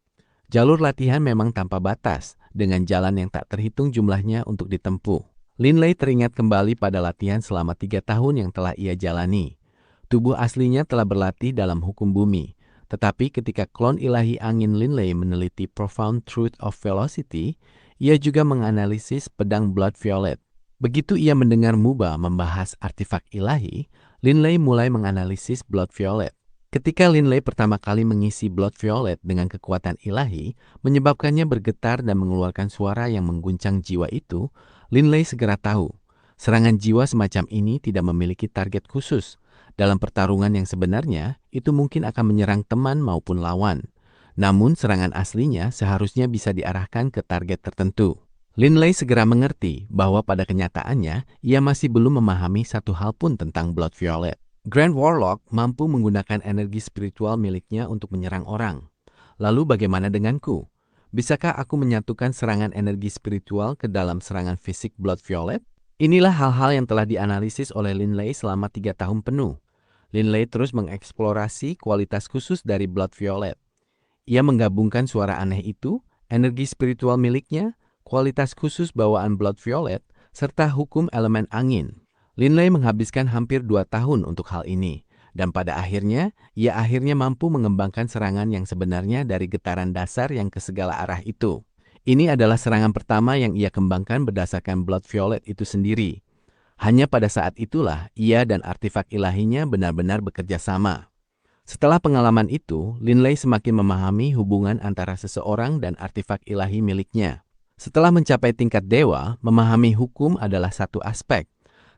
Jalur latihan memang tanpa batas, dengan jalan yang tak terhitung jumlahnya untuk ditempuh. Linley teringat kembali pada latihan selama 3 tahun yang telah ia jalani. Tubuh aslinya telah berlatih dalam hukum bumi, tetapi ketika klon ilahi angin Linley meneliti Profound Truth of Velocity, ia juga menganalisis pedang Blood Violet. Begitu ia mendengar Muba membahas artefak ilahi, Linley mulai menganalisis Blood Violet. Ketika Linley pertama kali mengisi Blood Violet dengan kekuatan ilahi, menyebabkannya bergetar dan mengeluarkan suara yang mengguncang jiwa itu, Linley segera tahu, serangan jiwa semacam ini tidak memiliki target khusus. Dalam pertarungan yang sebenarnya, itu mungkin akan menyerang teman maupun lawan. Namun serangan aslinya seharusnya bisa diarahkan ke target tertentu. Linley segera mengerti bahwa pada kenyataannya, ia masih belum memahami satu hal pun tentang Blood Violet. Grand Warlock mampu menggunakan energi spiritual miliknya untuk menyerang orang. Lalu bagaimana denganku? Bisakah aku menyatukan serangan energi spiritual ke dalam serangan fisik Blood Violet? Inilah hal-hal yang telah dianalisis oleh Linley selama 3 tahun penuh. Linley terus mengeksplorasi kualitas khusus dari Blood Violet. Ia menggabungkan suara aneh itu, energi spiritual miliknya, kualitas khusus bawaan Blood Violet, serta hukum elemen angin. Linley menghabiskan hampir 2 tahun untuk hal ini, dan pada akhirnya, ia akhirnya mampu mengembangkan serangan yang sebenarnya dari getaran dasar yang ke segala arah itu. Ini adalah serangan pertama yang ia kembangkan berdasarkan Blood Violet itu sendiri. Hanya pada saat itulah ia dan artefak ilahinya benar-benar bekerja sama. Setelah pengalaman itu, Linley semakin memahami hubungan antara seseorang dan artefak ilahi miliknya. Setelah mencapai tingkat dewa, memahami hukum adalah satu aspek.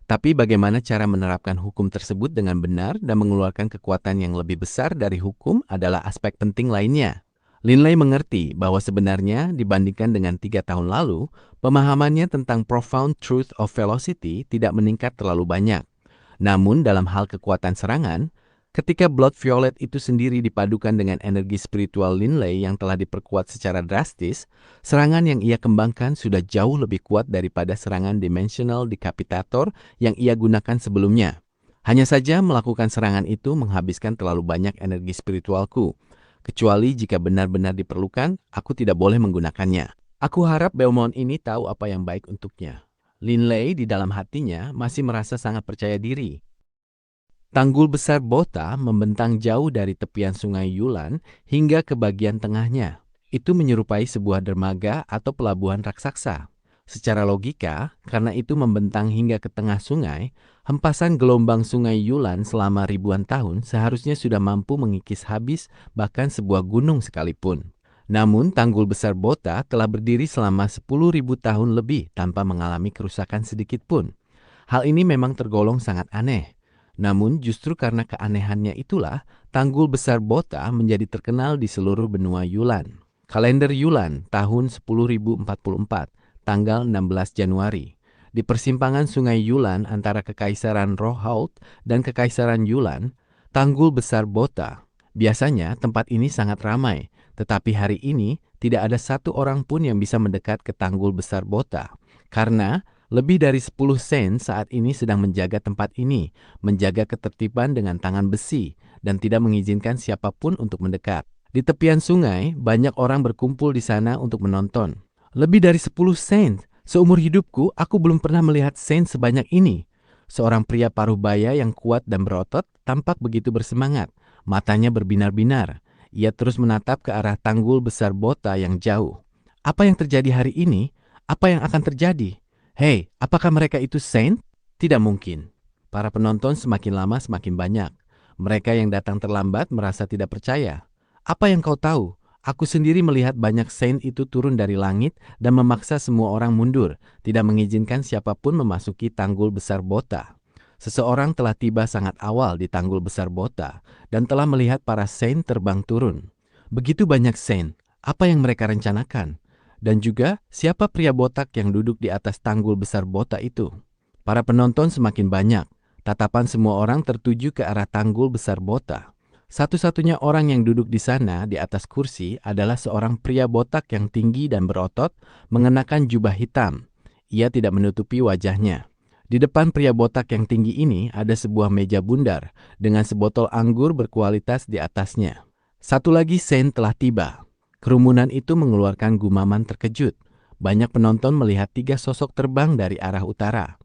Tapi bagaimana cara menerapkan hukum tersebut dengan benar dan mengeluarkan kekuatan yang lebih besar dari hukum adalah aspek penting lainnya. Linley mengerti bahwa sebenarnya dibandingkan dengan 3 tahun lalu, pemahamannya tentang Profound Truth of Velocity tidak meningkat terlalu banyak. Namun dalam hal kekuatan serangan, ketika Blood Violet itu sendiri dipadukan dengan energi spiritual Linley yang telah diperkuat secara drastis, serangan yang ia kembangkan sudah jauh lebih kuat daripada serangan Dimensional Decapitator yang ia gunakan sebelumnya. Hanya saja melakukan serangan itu menghabiskan terlalu banyak energi spiritualku. Kecuali jika benar-benar diperlukan, aku tidak boleh menggunakannya. Aku harap Beaumont ini tahu apa yang baik untuknya. Linley di dalam hatinya masih merasa sangat percaya diri. Tanggul besar Bota membentang jauh dari tepian sungai Yulan hingga ke bagian tengahnya. Itu menyerupai sebuah dermaga atau pelabuhan raksasa. Secara logika, karena itu membentang hingga ke tengah sungai, hempasan gelombang sungai Yulan selama ribuan tahun seharusnya sudah mampu mengikis habis bahkan sebuah gunung sekalipun. Namun, tanggul besar Bota telah berdiri selama 10.000 tahun lebih tanpa mengalami kerusakan sedikit pun. Hal ini memang tergolong sangat aneh. Namun justru karena keanehannya itulah, tanggul besar Bota menjadi terkenal di seluruh benua Yulan. Kalender Yulan tahun 10.044, tanggal 16 Januari. Di persimpangan sungai Yulan antara Kekaisaran Rohaut dan Kekaisaran Yulan, tanggul besar Bota. Biasanya tempat ini sangat ramai, tetapi hari ini tidak ada satu orang pun yang bisa mendekat ke tanggul besar Bota. Karena lebih dari 10 sen saat ini sedang menjaga tempat ini, menjaga ketertiban dengan tangan besi, dan tidak mengizinkan siapapun untuk mendekat. Di tepian sungai, banyak orang berkumpul di sana untuk menonton. Lebih dari 10 sen. Seumur hidupku, aku belum pernah melihat sen sebanyak ini. Seorang pria paruh baya yang kuat dan berotot tampak begitu bersemangat. Matanya berbinar-binar. Ia terus menatap ke arah tanggul besar Bota yang jauh. Apa yang terjadi hari ini? Apa yang akan terjadi? Hei, apakah mereka itu saint? Tidak mungkin. Para penonton semakin lama semakin banyak. Mereka yang datang terlambat merasa tidak percaya. Apa yang kau tahu? Aku sendiri melihat banyak saint itu turun dari langit dan memaksa semua orang mundur, tidak mengizinkan siapapun memasuki tanggul besar Bota. Seseorang telah tiba sangat awal di tanggul besar Bota dan telah melihat para saint terbang turun. Begitu banyak saint, apa yang mereka rencanakan? Dan juga siapa pria botak yang duduk di atas tanggul besar Bota itu? Para penonton semakin banyak. Tatapan semua orang tertuju ke arah tanggul besar Bota. Satu-satunya orang yang duduk di sana di atas kursi adalah seorang pria botak yang tinggi dan berotot mengenakan jubah hitam. Ia tidak menutupi wajahnya. Di depan pria botak yang tinggi ini ada sebuah meja bundar dengan sebotol anggur berkualitas di atasnya. Satu lagi Shane telah tiba. Kerumunan itu mengeluarkan gumaman terkejut. Banyak penonton melihat 3 sosok terbang dari arah utara.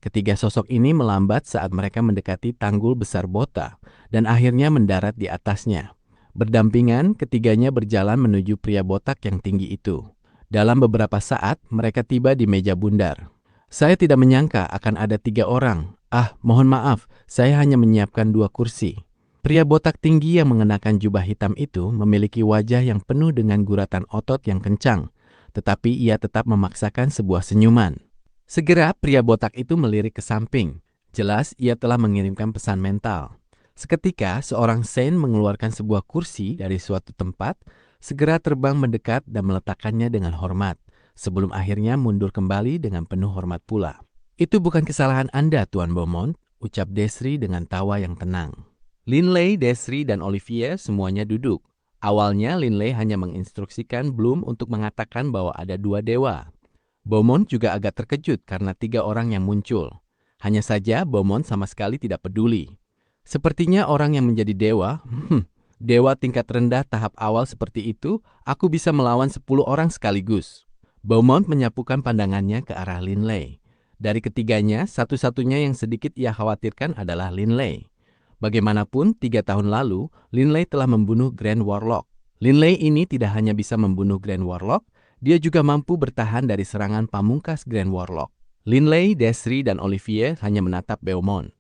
Ketiga sosok ini melambat saat mereka mendekati tanggul besar Bota dan akhirnya mendarat di atasnya. Berdampingan, ketiganya berjalan menuju pria botak yang tinggi itu. Dalam beberapa saat, mereka tiba di meja bundar. Saya tidak menyangka akan ada 3 orang. Mohon maaf, saya hanya menyiapkan 2 kursi. Pria botak tinggi yang mengenakan jubah hitam itu memiliki wajah yang penuh dengan guratan otot yang kencang, tetapi ia tetap memaksakan sebuah senyuman. Segera pria botak itu melirik ke samping. Jelas ia telah mengirimkan pesan mental. Seketika seorang Shane mengeluarkan sebuah kursi dari suatu tempat, segera terbang mendekat dan meletakkannya dengan hormat, sebelum akhirnya mundur kembali dengan penuh hormat pula. Itu bukan kesalahan Anda, Tuan Beaumont, ucap Desri dengan tawa yang tenang. Linley, Desri, dan Olivier semuanya duduk. Awalnya Linley hanya menginstruksikan Bloom untuk mengatakan bahwa ada 2 dewa. Beaumont juga agak terkejut karena 3 orang yang muncul. Hanya saja Beaumont sama sekali tidak peduli. Sepertinya orang yang menjadi dewa, dewa tingkat rendah tahap awal seperti itu, aku bisa melawan 10 orang sekaligus. Beaumont menyapukan pandangannya ke arah Linley. Dari ketiganya, satu-satunya yang sedikit ia khawatirkan adalah Linley. Bagaimanapun, 3 tahun lalu, Linley telah membunuh Grand Warlock. Linley ini tidak hanya bisa membunuh Grand Warlock, dia juga mampu bertahan dari serangan pamungkas Grand Warlock. Linley, Desri, dan Olivier hanya menatap Beaumont.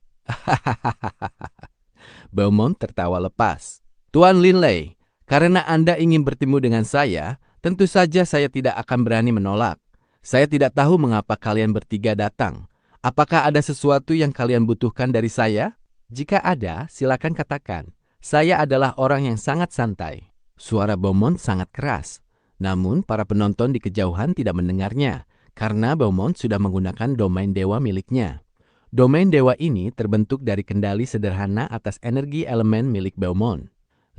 Beaumont tertawa lepas. Tuan Linley, karena Anda ingin bertemu dengan saya, tentu saja saya tidak akan berani menolak. Saya tidak tahu mengapa kalian bertiga datang. Apakah ada sesuatu yang kalian butuhkan dari saya? Jika ada, silakan katakan. Saya adalah orang yang sangat santai. Suara Beaumont sangat keras. Namun, para penonton di kejauhan tidak mendengarnya, karena Beaumont sudah menggunakan domain dewa miliknya. Domain dewa ini terbentuk dari kendali sederhana atas energi elemen milik Beaumont.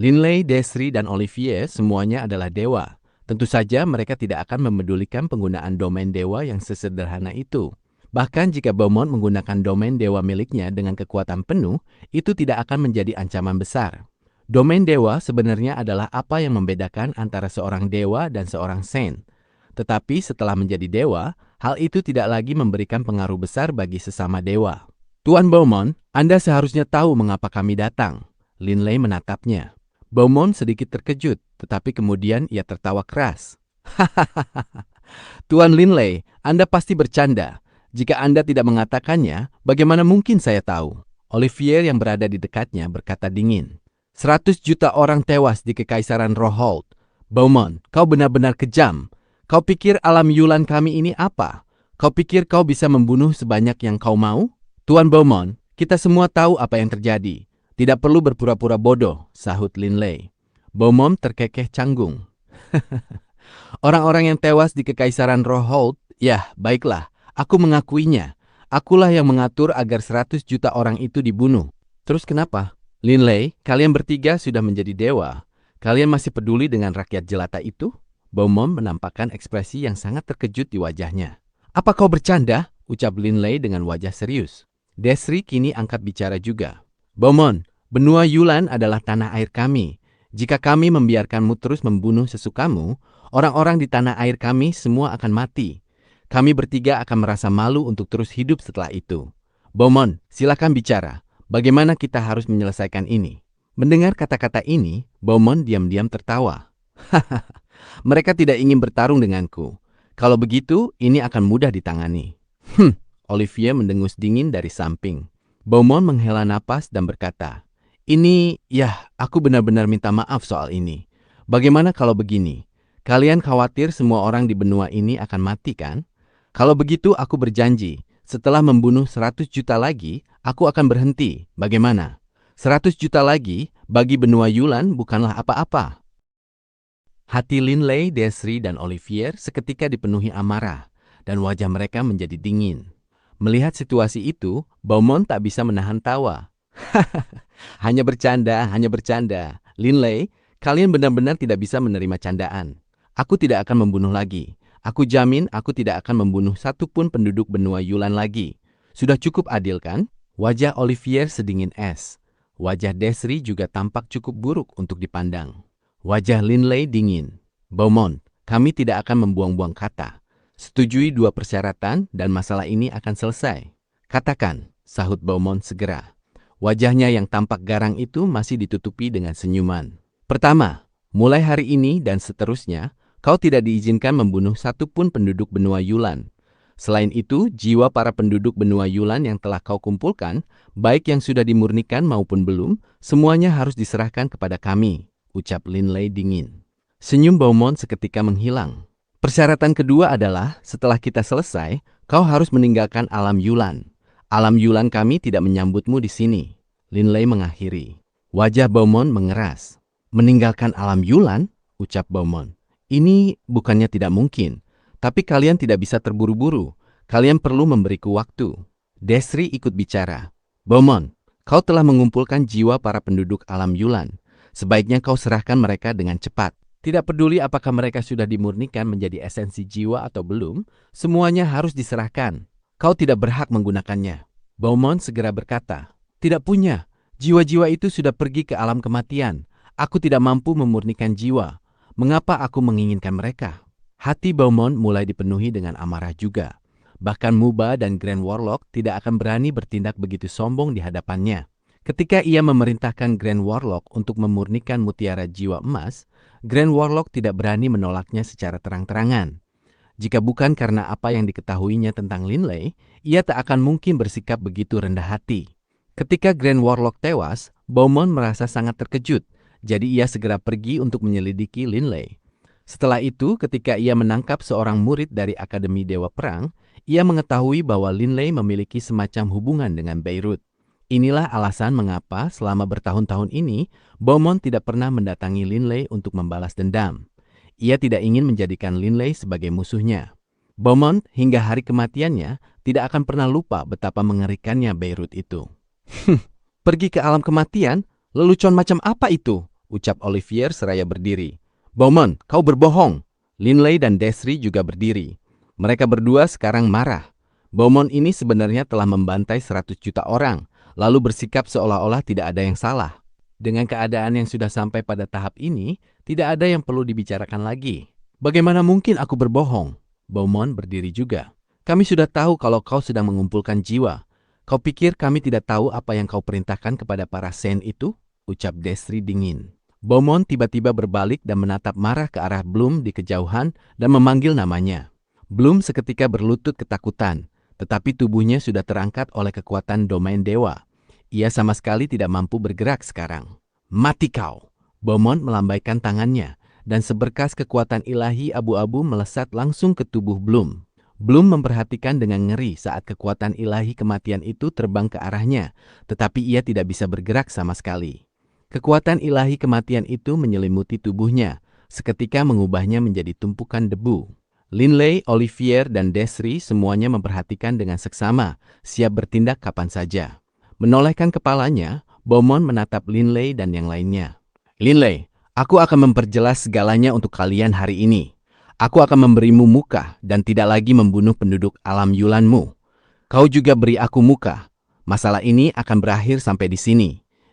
Linley, Desri, dan Olivier semuanya adalah dewa. Tentu saja mereka tidak akan memedulikan penggunaan domain dewa yang sesederhana itu. Bahkan jika Beaumont menggunakan domain dewa miliknya dengan kekuatan penuh, itu tidak akan menjadi ancaman besar. Domain dewa sebenarnya adalah apa yang membedakan antara seorang dewa dan seorang saint. Tetapi setelah menjadi dewa, hal itu tidak lagi memberikan pengaruh besar bagi sesama dewa. Tuan Beaumont, Anda seharusnya tahu mengapa kami datang. Linley menatapnya. Beaumont sedikit terkejut, tetapi kemudian ia tertawa keras. Tuan Linley, Anda pasti bercanda. Jika Anda tidak mengatakannya, bagaimana mungkin saya tahu? Olivier yang berada di dekatnya berkata dingin. 100 juta orang tewas di Kekaisaran Roholt. Beaumont, kau benar-benar kejam. Kau pikir alam Yulan kami ini apa? Kau pikir kau bisa membunuh sebanyak yang kau mau? Tuan Beaumont, kita semua tahu apa yang terjadi. Tidak perlu berpura-pura bodoh, sahut Linley. Beaumont terkekeh canggung. Orang-orang yang tewas di Kekaisaran Roholt, ya baiklah, aku mengakuinya. Akulah yang mengatur agar 100 juta orang itu dibunuh. Terus kenapa? Linley, kalian bertiga sudah menjadi dewa. Kalian masih peduli dengan rakyat jelata itu? Beaumont menampakkan ekspresi yang sangat terkejut di wajahnya. Apa kau bercanda? Ucap Linley dengan wajah serius. Desri kini angkat bicara juga. Beaumont, benua Yulan adalah tanah air kami. Jika kami membiarkanmu terus membunuh sesukamu, orang-orang di tanah air kami semua akan mati. Kami bertiga akan merasa malu untuk terus hidup setelah itu. Beaumont, silakan bicara. Bagaimana kita harus menyelesaikan ini? Mendengar kata-kata ini, Beaumont diam-diam tertawa. Mereka tidak ingin bertarung denganku. Kalau begitu, ini akan mudah ditangani. Olivier mendengus dingin dari samping. Beaumont menghela napas dan berkata, aku benar-benar minta maaf soal ini. Bagaimana kalau begini? Kalian khawatir semua orang di benua ini akan mati kan? Kalau begitu aku berjanji, setelah membunuh 100 juta lagi, aku akan berhenti. Bagaimana? 100 juta lagi bagi benua Yulan bukanlah apa-apa. Hati Linley, Desri, dan Olivier seketika dipenuhi amarah, dan wajah mereka menjadi dingin. Melihat situasi itu, Beaumont tak bisa menahan tawa. Hanya bercanda, hanya bercanda. Linley, kalian benar-benar tidak bisa menerima candaan. Aku tidak akan membunuh lagi. Aku jamin aku tidak akan membunuh satupun penduduk benua Yulan lagi. Sudah cukup adil kan? Wajah Olivier sedingin es. Wajah Desri juga tampak cukup buruk untuk dipandang. Wajah Linley dingin. Beaumont, kami tidak akan membuang-buang kata. Setujui 2 persyaratan dan masalah ini akan selesai. Katakan, sahut Beaumont segera. Wajahnya yang tampak garang itu masih ditutupi dengan senyuman. Pertama, mulai hari ini dan seterusnya, kau tidak diizinkan membunuh satupun penduduk benua Yulan. Selain itu, jiwa para penduduk benua Yulan yang telah kau kumpulkan, baik yang sudah dimurnikan maupun belum, semuanya harus diserahkan kepada kami, ucap Linley dingin. Senyum Beaumont seketika menghilang. Persyaratan kedua adalah, setelah kita selesai, kau harus meninggalkan alam Yulan. Alam Yulan kami tidak menyambutmu di sini. Linley mengakhiri. Wajah Beaumont mengeras. Meninggalkan alam Yulan? Ucap Beaumont. Ini bukannya tidak mungkin. Tapi kalian tidak bisa terburu-buru. Kalian perlu memberiku waktu. Desri ikut bicara. Beaumont, kau telah mengumpulkan jiwa para penduduk alam Yulan. Sebaiknya kau serahkan mereka dengan cepat. Tidak peduli apakah mereka sudah dimurnikan menjadi esensi jiwa atau belum, semuanya harus diserahkan. Kau tidak berhak menggunakannya. Beaumont segera berkata, tidak punya. Jiwa-jiwa itu sudah pergi ke alam kematian. Aku tidak mampu memurnikan jiwa. Mengapa aku menginginkan mereka? Hati Beaumont mulai dipenuhi dengan amarah juga. Bahkan Muba dan Grand Warlock tidak akan berani bertindak begitu sombong di hadapannya. Ketika ia memerintahkan Grand Warlock untuk memurnikan mutiara jiwa emas, Grand Warlock tidak berani menolaknya secara terang-terangan. Jika bukan karena apa yang diketahuinya tentang Linley, ia tak akan mungkin bersikap begitu rendah hati. Ketika Grand Warlock tewas, Beaumont merasa sangat terkejut, jadi ia segera pergi untuk menyelidiki Linley. Setelah itu, ketika ia menangkap seorang murid dari Akademi Dewa Perang, ia mengetahui bahwa Linley memiliki semacam hubungan dengan Beirut. Inilah alasan mengapa selama bertahun-tahun ini, Beaumont tidak pernah mendatangi Linley untuk membalas dendam. Ia tidak ingin menjadikan Linley sebagai musuhnya. Beaumont hingga hari kematiannya tidak akan pernah lupa betapa mengerikannya Beirut itu. Pergi ke alam kematian? Lelucon macam apa itu? Ucap Olivier seraya berdiri. Beaumont, kau berbohong. Linley dan Desri juga berdiri. Mereka berdua sekarang marah. Beaumont ini sebenarnya telah membantai 100 juta orang, lalu bersikap seolah-olah tidak ada yang salah. Dengan keadaan yang sudah sampai pada tahap ini, tidak ada yang perlu dibicarakan lagi. Bagaimana mungkin aku berbohong? Beaumont berdiri juga. Kami sudah tahu kalau kau sedang mengumpulkan jiwa. Kau pikir kami tidak tahu apa yang kau perintahkan kepada para Saint itu? Ucap Desri dingin. Beaumont tiba-tiba berbalik dan menatap marah ke arah Bloom di kejauhan dan memanggil namanya. Bloom seketika berlutut ketakutan, tetapi tubuhnya sudah terangkat oleh kekuatan domain dewa. Ia sama sekali tidak mampu bergerak sekarang. Mati kau! Beaumont melambaikan tangannya, dan seberkas kekuatan ilahi abu-abu melesat langsung ke tubuh Bloom. Bloom memperhatikan dengan ngeri saat kekuatan ilahi kematian itu terbang ke arahnya, tetapi ia tidak bisa bergerak sama sekali. Kekuatan ilahi kematian itu menyelimuti tubuhnya, seketika mengubahnya menjadi tumpukan debu. Linley, Olivier, dan Desri semuanya memperhatikan dengan seksama, siap bertindak kapan saja. Menolehkan kepalanya, Beaumont menatap Linley dan yang lainnya. Linley, aku akan memperjelas segalanya untuk kalian hari ini. Aku akan memberimu muka dan tidak lagi membunuh penduduk alam Yulanmu. Kau juga beri aku muka. Masalah ini akan berakhir sampai di sini.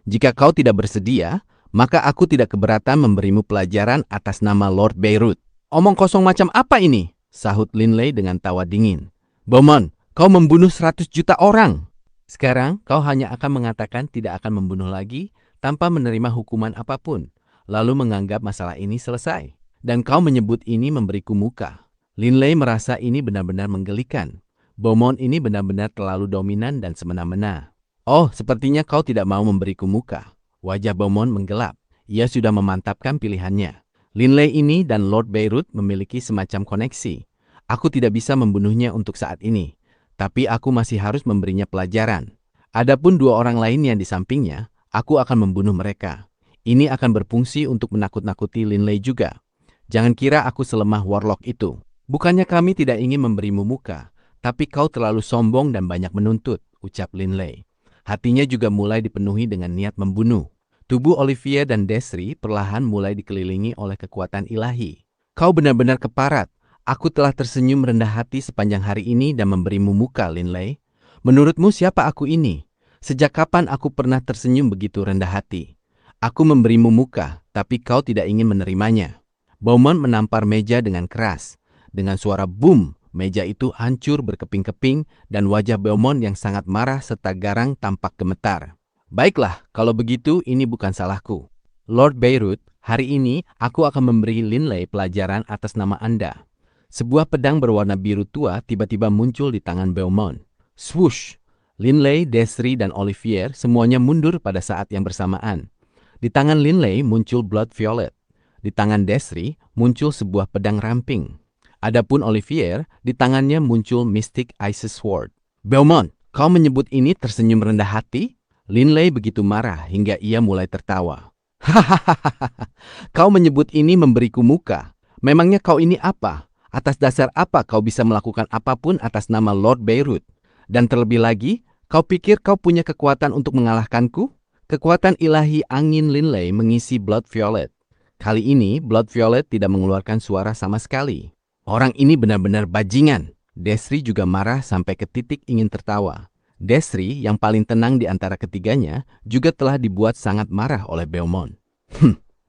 Jika kau tidak bersedia, maka aku tidak keberatan memberimu pelajaran atas nama Lord Beirut. Omong kosong macam apa ini? Sahut Linley dengan tawa dingin. Beaumont, kau membunuh 100 juta orang. Sekarang kau hanya akan mengatakan tidak akan membunuh lagi tanpa menerima hukuman apapun, lalu menganggap masalah ini selesai. Dan kau menyebut ini memberiku muka. Linley merasa ini benar-benar menggelikan. Beaumont ini benar-benar terlalu dominan dan semena-mena. Oh, sepertinya kau tidak mau memberiku muka. Wajah Beaumont menggelap. Ia sudah memantapkan pilihannya. Linley ini dan Lord Beirut memiliki semacam koneksi. Aku tidak bisa membunuhnya untuk saat ini. Tapi aku masih harus memberinya pelajaran. Adapun 2 orang lainnya di sampingnya, aku akan membunuh mereka. Ini akan berfungsi untuk menakut-nakuti Linley juga. Jangan kira aku selemah Warlock itu. Bukannya kami tidak ingin memberimu muka, Tapi kau terlalu sombong dan banyak menuntut, ucap Linley. Hatinya juga mulai dipenuhi dengan niat membunuh. Tubuh Olivier dan Desri perlahan mulai dikelilingi oleh kekuatan ilahi. Kau benar-benar keparat. Aku telah tersenyum rendah hati sepanjang hari ini dan memberimu muka, Linley. Menurutmu siapa aku ini? Sejak kapan aku pernah tersenyum begitu rendah hati? Aku memberimu muka, tapi kau tidak ingin menerimanya. Beaumont menampar meja dengan keras. Dengan suara boom, meja itu hancur berkeping-keping dan wajah Beaumont yang sangat marah serta garang tampak gemetar. Baiklah, kalau begitu ini bukan salahku. Lord Beirut, hari ini aku akan memberi Linley pelajaran atas nama Anda. Sebuah pedang berwarna biru tua tiba-tiba muncul di tangan Beaumont. Swoosh! Linley, Desri, dan Olivier semuanya mundur pada saat yang bersamaan. Di tangan Linley muncul Blood Violet. Di tangan Desri muncul sebuah pedang ramping. Adapun Olivier, di tangannya muncul Mystic Ice Sword. Beaumont, kau menyebut ini tersenyum rendah hati? Linley begitu marah hingga ia mulai tertawa. Hahaha, kau menyebut ini memberiku muka. Memangnya kau ini apa? Atas dasar apa kau bisa melakukan apapun atas nama Lord Beirut? Dan terlebih lagi, kau pikir kau punya kekuatan untuk mengalahkanku? Kekuatan ilahi angin Linley mengisi Blood Violet. Kali ini, Blood Violet tidak mengeluarkan suara sama sekali. Orang ini benar-benar bajingan. Desri juga marah sampai ke titik ingin tertawa. Desri, yang paling tenang di antara ketiganya, juga telah dibuat sangat marah oleh Beaumont.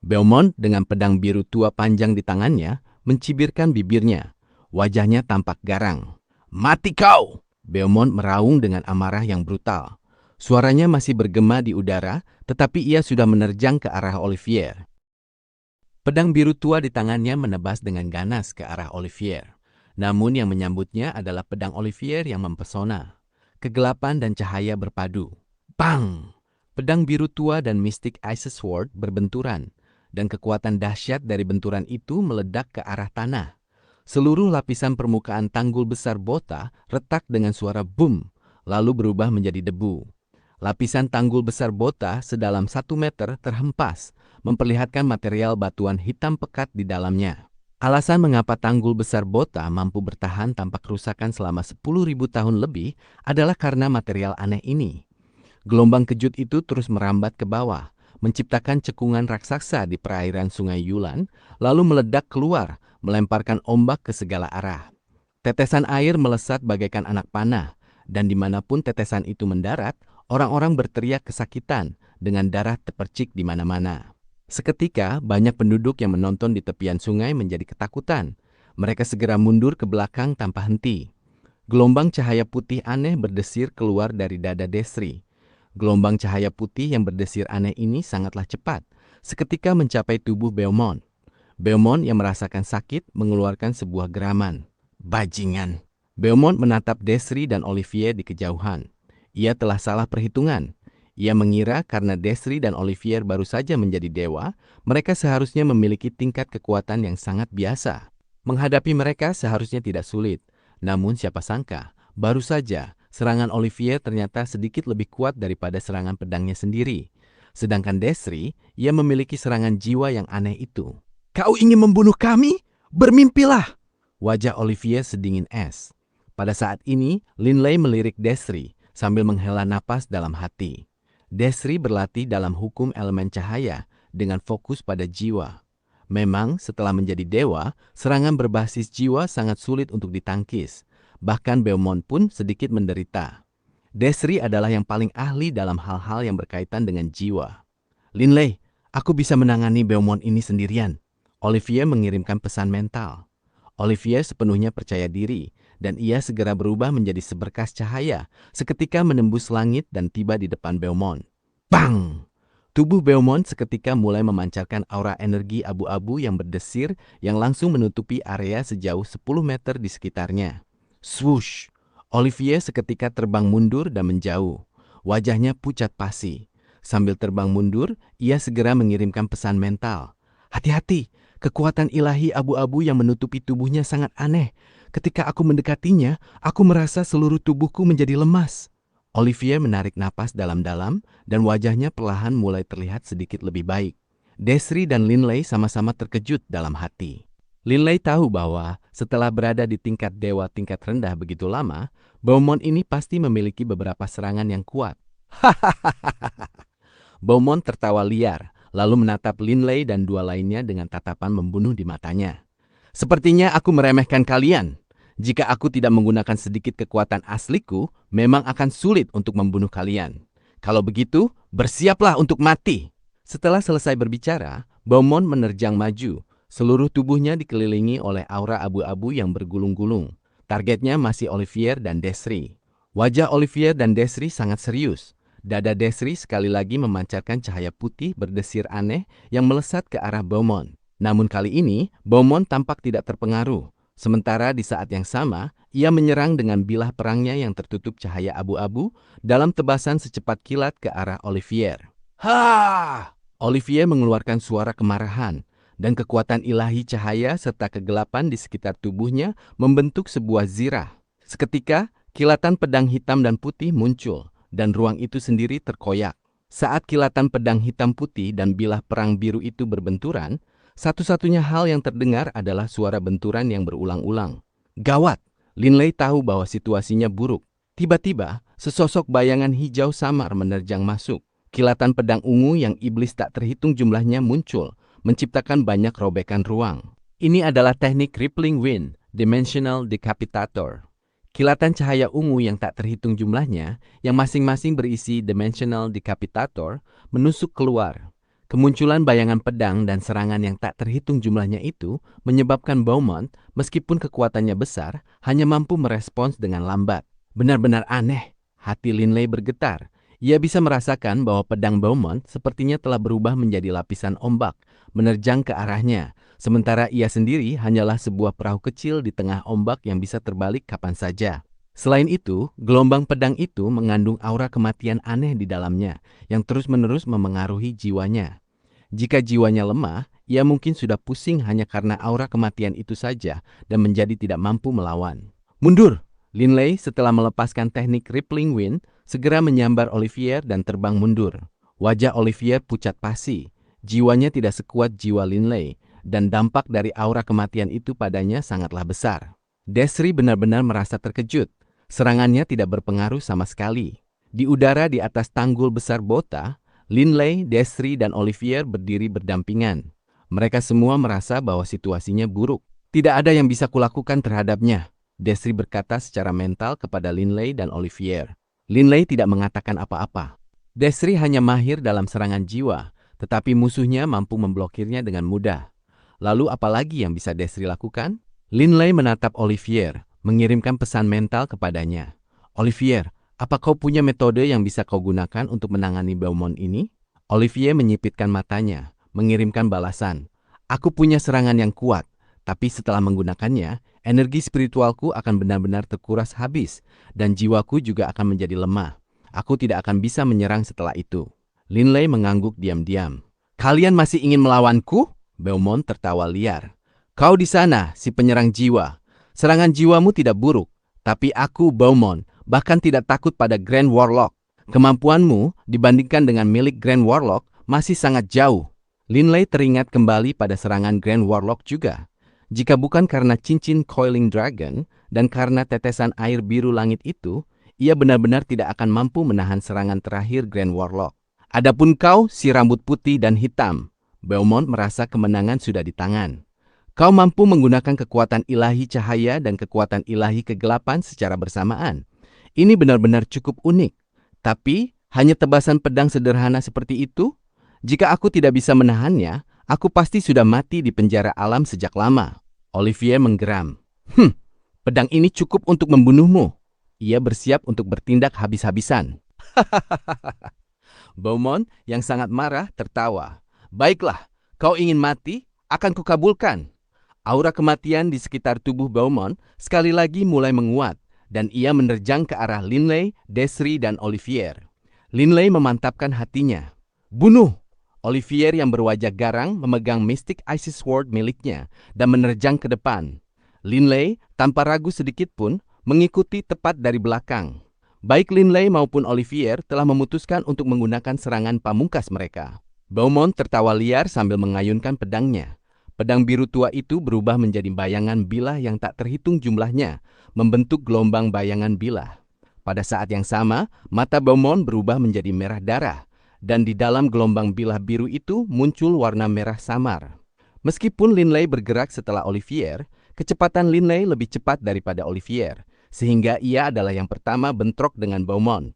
Beaumont dengan pedang biru tua panjang di tangannya, mencibirkan bibirnya. Wajahnya tampak garang. Mati kau! Beaumont meraung dengan amarah yang brutal. Suaranya masih bergema di udara, tetapi ia sudah menerjang ke arah Olivier. Pedang biru tua di tangannya menebas dengan ganas ke arah Olivier. Namun yang menyambutnya adalah pedang Olivier yang mempesona. Kegelapan dan cahaya berpadu. Bang! Pedang biru tua dan Mystic Ice Sword berbenturan, dan kekuatan dahsyat dari benturan itu meledak ke arah tanah. Seluruh lapisan permukaan tanggul besar Bota retak dengan suara boom, lalu berubah menjadi debu. Lapisan tanggul besar Bota sedalam 1 meter terhempas, memperlihatkan material batuan hitam pekat di dalamnya. Alasan mengapa tanggul besar Bota mampu bertahan tanpa kerusakan selama 10.000 tahun lebih adalah karena material aneh ini. Gelombang kejut itu terus merambat ke bawah, menciptakan cekungan raksasa di perairan Sungai Yulan, lalu meledak keluar, melemparkan ombak ke segala arah. Tetesan air melesat bagaikan anak panah, dan dimanapun tetesan itu mendarat, orang-orang berteriak kesakitan dengan darah terpercik di mana-mana. Seketika, banyak penduduk yang menonton di tepian sungai menjadi ketakutan. Mereka segera mundur ke belakang tanpa henti. Gelombang cahaya putih aneh berdesir keluar dari dada Desri. Gelombang cahaya putih yang berdesir aneh ini sangatlah cepat, seketika mencapai tubuh Beaumont. Beaumont yang merasakan sakit mengeluarkan sebuah geraman. Bajingan! Beaumont menatap Desri dan Olivier di kejauhan. Ia telah salah perhitungan. Ia mengira karena Desri dan Olivier baru saja menjadi dewa, mereka seharusnya memiliki tingkat kekuatan yang sangat biasa. Menghadapi mereka seharusnya tidak sulit. Namun siapa sangka, baru saja serangan Olivier ternyata sedikit lebih kuat daripada serangan pedangnya sendiri. Sedangkan Desri, ia memiliki serangan jiwa yang aneh itu. Kau ingin membunuh kami? Bermimpilah! Wajah Olivier sedingin es. Pada saat ini, Linley melirik Desri sambil menghela napas dalam hati. Desri berlatih dalam hukum elemen cahaya dengan fokus pada jiwa. Memang setelah menjadi dewa, serangan berbasis jiwa sangat sulit untuk ditangkis. Bahkan Beaumont pun sedikit menderita. Desri adalah yang paling ahli dalam hal-hal yang berkaitan dengan jiwa. Linley, aku bisa menangani Beaumont ini sendirian. Olivier mengirimkan pesan mental. Olivier sepenuhnya percaya diri, dan ia segera berubah menjadi seberkas cahaya, seketika menembus langit dan tiba di depan Beaumont. Bang! Tubuh Beaumont seketika mulai memancarkan aura energi abu-abu yang berdesir yang langsung menutupi area sejauh 10 meter di sekitarnya. Swoosh! Olivier seketika terbang mundur dan menjauh. Wajahnya pucat pasi. Sambil terbang mundur, ia segera mengirimkan pesan mental. Hati-hati! Kekuatan ilahi abu-abu yang menutupi tubuhnya sangat aneh. Ketika aku mendekatinya, aku merasa seluruh tubuhku menjadi lemas. Olivier menarik napas dalam-dalam dan wajahnya perlahan mulai terlihat sedikit lebih baik. Desri dan Linley sama-sama terkejut dalam hati. Linley tahu bahwa setelah berada di tingkat dewa tingkat rendah begitu lama, Beaumont ini pasti memiliki beberapa serangan yang kuat. Beaumont tertawa liar, lalu menatap Linley dan dua lainnya dengan tatapan membunuh di matanya. Sepertinya aku meremehkan kalian. Jika aku tidak menggunakan sedikit kekuatan asliku, memang akan sulit untuk membunuh kalian. Kalau begitu, bersiaplah untuk mati. Setelah selesai berbicara, Beaumont menerjang maju. Seluruh tubuhnya dikelilingi oleh aura abu-abu yang bergulung-gulung. Targetnya masih Olivier dan Desri. Wajah Olivier dan Desri sangat serius. Dada Desri sekali lagi memancarkan cahaya putih berdesir aneh yang melesat ke arah Beaumont. Namun kali ini, Beaumont tampak tidak terpengaruh. Sementara di saat yang sama, ia menyerang dengan bilah perangnya yang tertutup cahaya abu-abu dalam tebasan secepat kilat ke arah Olivier. Ha! Olivier mengeluarkan suara kemarahan, dan kekuatan ilahi cahaya serta kegelapan di sekitar tubuhnya membentuk sebuah zirah. Seketika, kilatan pedang hitam dan putih muncul, dan ruang itu sendiri terkoyak. Saat kilatan pedang hitam putih dan bilah perang biru itu berbenturan, satu-satunya hal yang terdengar adalah suara benturan yang berulang-ulang. Gawat! Linley tahu bahwa situasinya buruk. Tiba-tiba, sesosok bayangan hijau samar menerjang masuk. Kilatan pedang ungu yang iblis tak terhitung jumlahnya muncul, menciptakan banyak robekan ruang. Ini adalah teknik Rippling Wind, Dimensional Decapitator. Kilatan cahaya ungu yang tak terhitung jumlahnya, yang masing-masing berisi Dimensional Decapitator, menusuk keluar. Kemunculan bayangan pedang dan serangan yang tak terhitung jumlahnya itu menyebabkan Beaumont, meskipun kekuatannya besar, hanya mampu merespons dengan lambat. Benar-benar aneh, hati Linley bergetar. Ia bisa merasakan bahwa pedang Beaumont sepertinya telah berubah menjadi lapisan ombak, menerjang ke arahnya, sementara ia sendiri hanyalah sebuah perahu kecil di tengah ombak yang bisa terbalik kapan saja. Selain itu, gelombang pedang itu mengandung aura kematian aneh di dalamnya, yang terus-menerus memengaruhi jiwanya. Jika jiwanya lemah, ia mungkin sudah pusing hanya karena aura kematian itu saja dan menjadi tidak mampu melawan. Mundur! Linley setelah melepaskan teknik Rippling Wind, segera menyambar Olivier dan terbang mundur. Wajah Olivier pucat pasi. Jiwanya tidak sekuat jiwa Linley, dan dampak dari aura kematian itu padanya sangatlah besar. Desri benar-benar merasa terkejut. Serangannya tidak berpengaruh sama sekali. Di udara di atas tanggul besar Bota, Linley, Desri, dan Olivier berdiri berdampingan. Mereka semua merasa bahwa situasinya buruk. Tidak ada yang bisa kulakukan terhadapnya, Desri berkata secara mental kepada Linley dan Olivier. Linley tidak mengatakan apa-apa. Desri hanya mahir dalam serangan jiwa, tetapi musuhnya mampu memblokirnya dengan mudah. Lalu apalagi yang bisa Desri lakukan? Linley menatap Olivier, mengirimkan pesan mental kepadanya. Olivier, apa kau punya metode yang bisa kau gunakan untuk menangani Beaumont ini? Olivier menyipitkan matanya, mengirimkan balasan. Aku punya serangan yang kuat, tapi setelah menggunakannya, energi spiritualku akan benar-benar terkuras habis, dan jiwaku juga akan menjadi lemah. Aku tidak akan bisa menyerang setelah itu. Linley mengangguk diam-diam. Kalian masih ingin melawanku? Beaumont tertawa liar. Kau di sana, si penyerang jiwa. Serangan jiwamu tidak buruk, tapi aku, Beaumont, bahkan tidak takut pada Grand Warlock. Kemampuanmu dibandingkan dengan milik Grand Warlock masih sangat jauh. Linley teringat kembali pada serangan Grand Warlock juga. Jika bukan karena cincin Coiling Dragon dan karena tetesan air biru langit itu, ia benar-benar tidak akan mampu menahan serangan terakhir Grand Warlock. Adapun kau, si rambut putih dan hitam, Beaumont merasa kemenangan sudah di tangan. Kau mampu menggunakan kekuatan ilahi cahaya dan kekuatan ilahi kegelapan secara bersamaan. Ini benar-benar cukup unik. Tapi, hanya tebasan pedang sederhana seperti itu? Jika aku tidak bisa menahannya, aku pasti sudah mati di penjara alam sejak lama. Olivier menggeram. Pedang ini cukup untuk membunuhmu. Ia bersiap untuk bertindak habis-habisan. Beaumont yang sangat marah tertawa. Baiklah, kau ingin mati, akan kukabulkan. Aura kematian di sekitar tubuh Beaumont sekali lagi mulai menguat, dan ia menerjang ke arah Linley, Desri, dan Olivier. Linley memantapkan hatinya. Bunuh! Olivier yang berwajah garang memegang Mystic Isis Sword miliknya dan menerjang ke depan. Linley, tanpa ragu sedikit pun, mengikuti tepat dari belakang. Baik Linley maupun Olivier telah memutuskan untuk menggunakan serangan pamungkas mereka. Beaumont tertawa liar sambil mengayunkan pedangnya. Pedang biru tua itu berubah menjadi bayangan bilah yang tak terhitung jumlahnya, membentuk gelombang bayangan bilah. Pada saat yang sama, mata Beaumont berubah menjadi merah darah, dan di dalam gelombang bilah biru itu muncul warna merah samar. Meskipun Linley bergerak setelah Olivier, kecepatan Linley lebih cepat daripada Olivier, sehingga ia adalah yang pertama bentrok dengan Beaumont.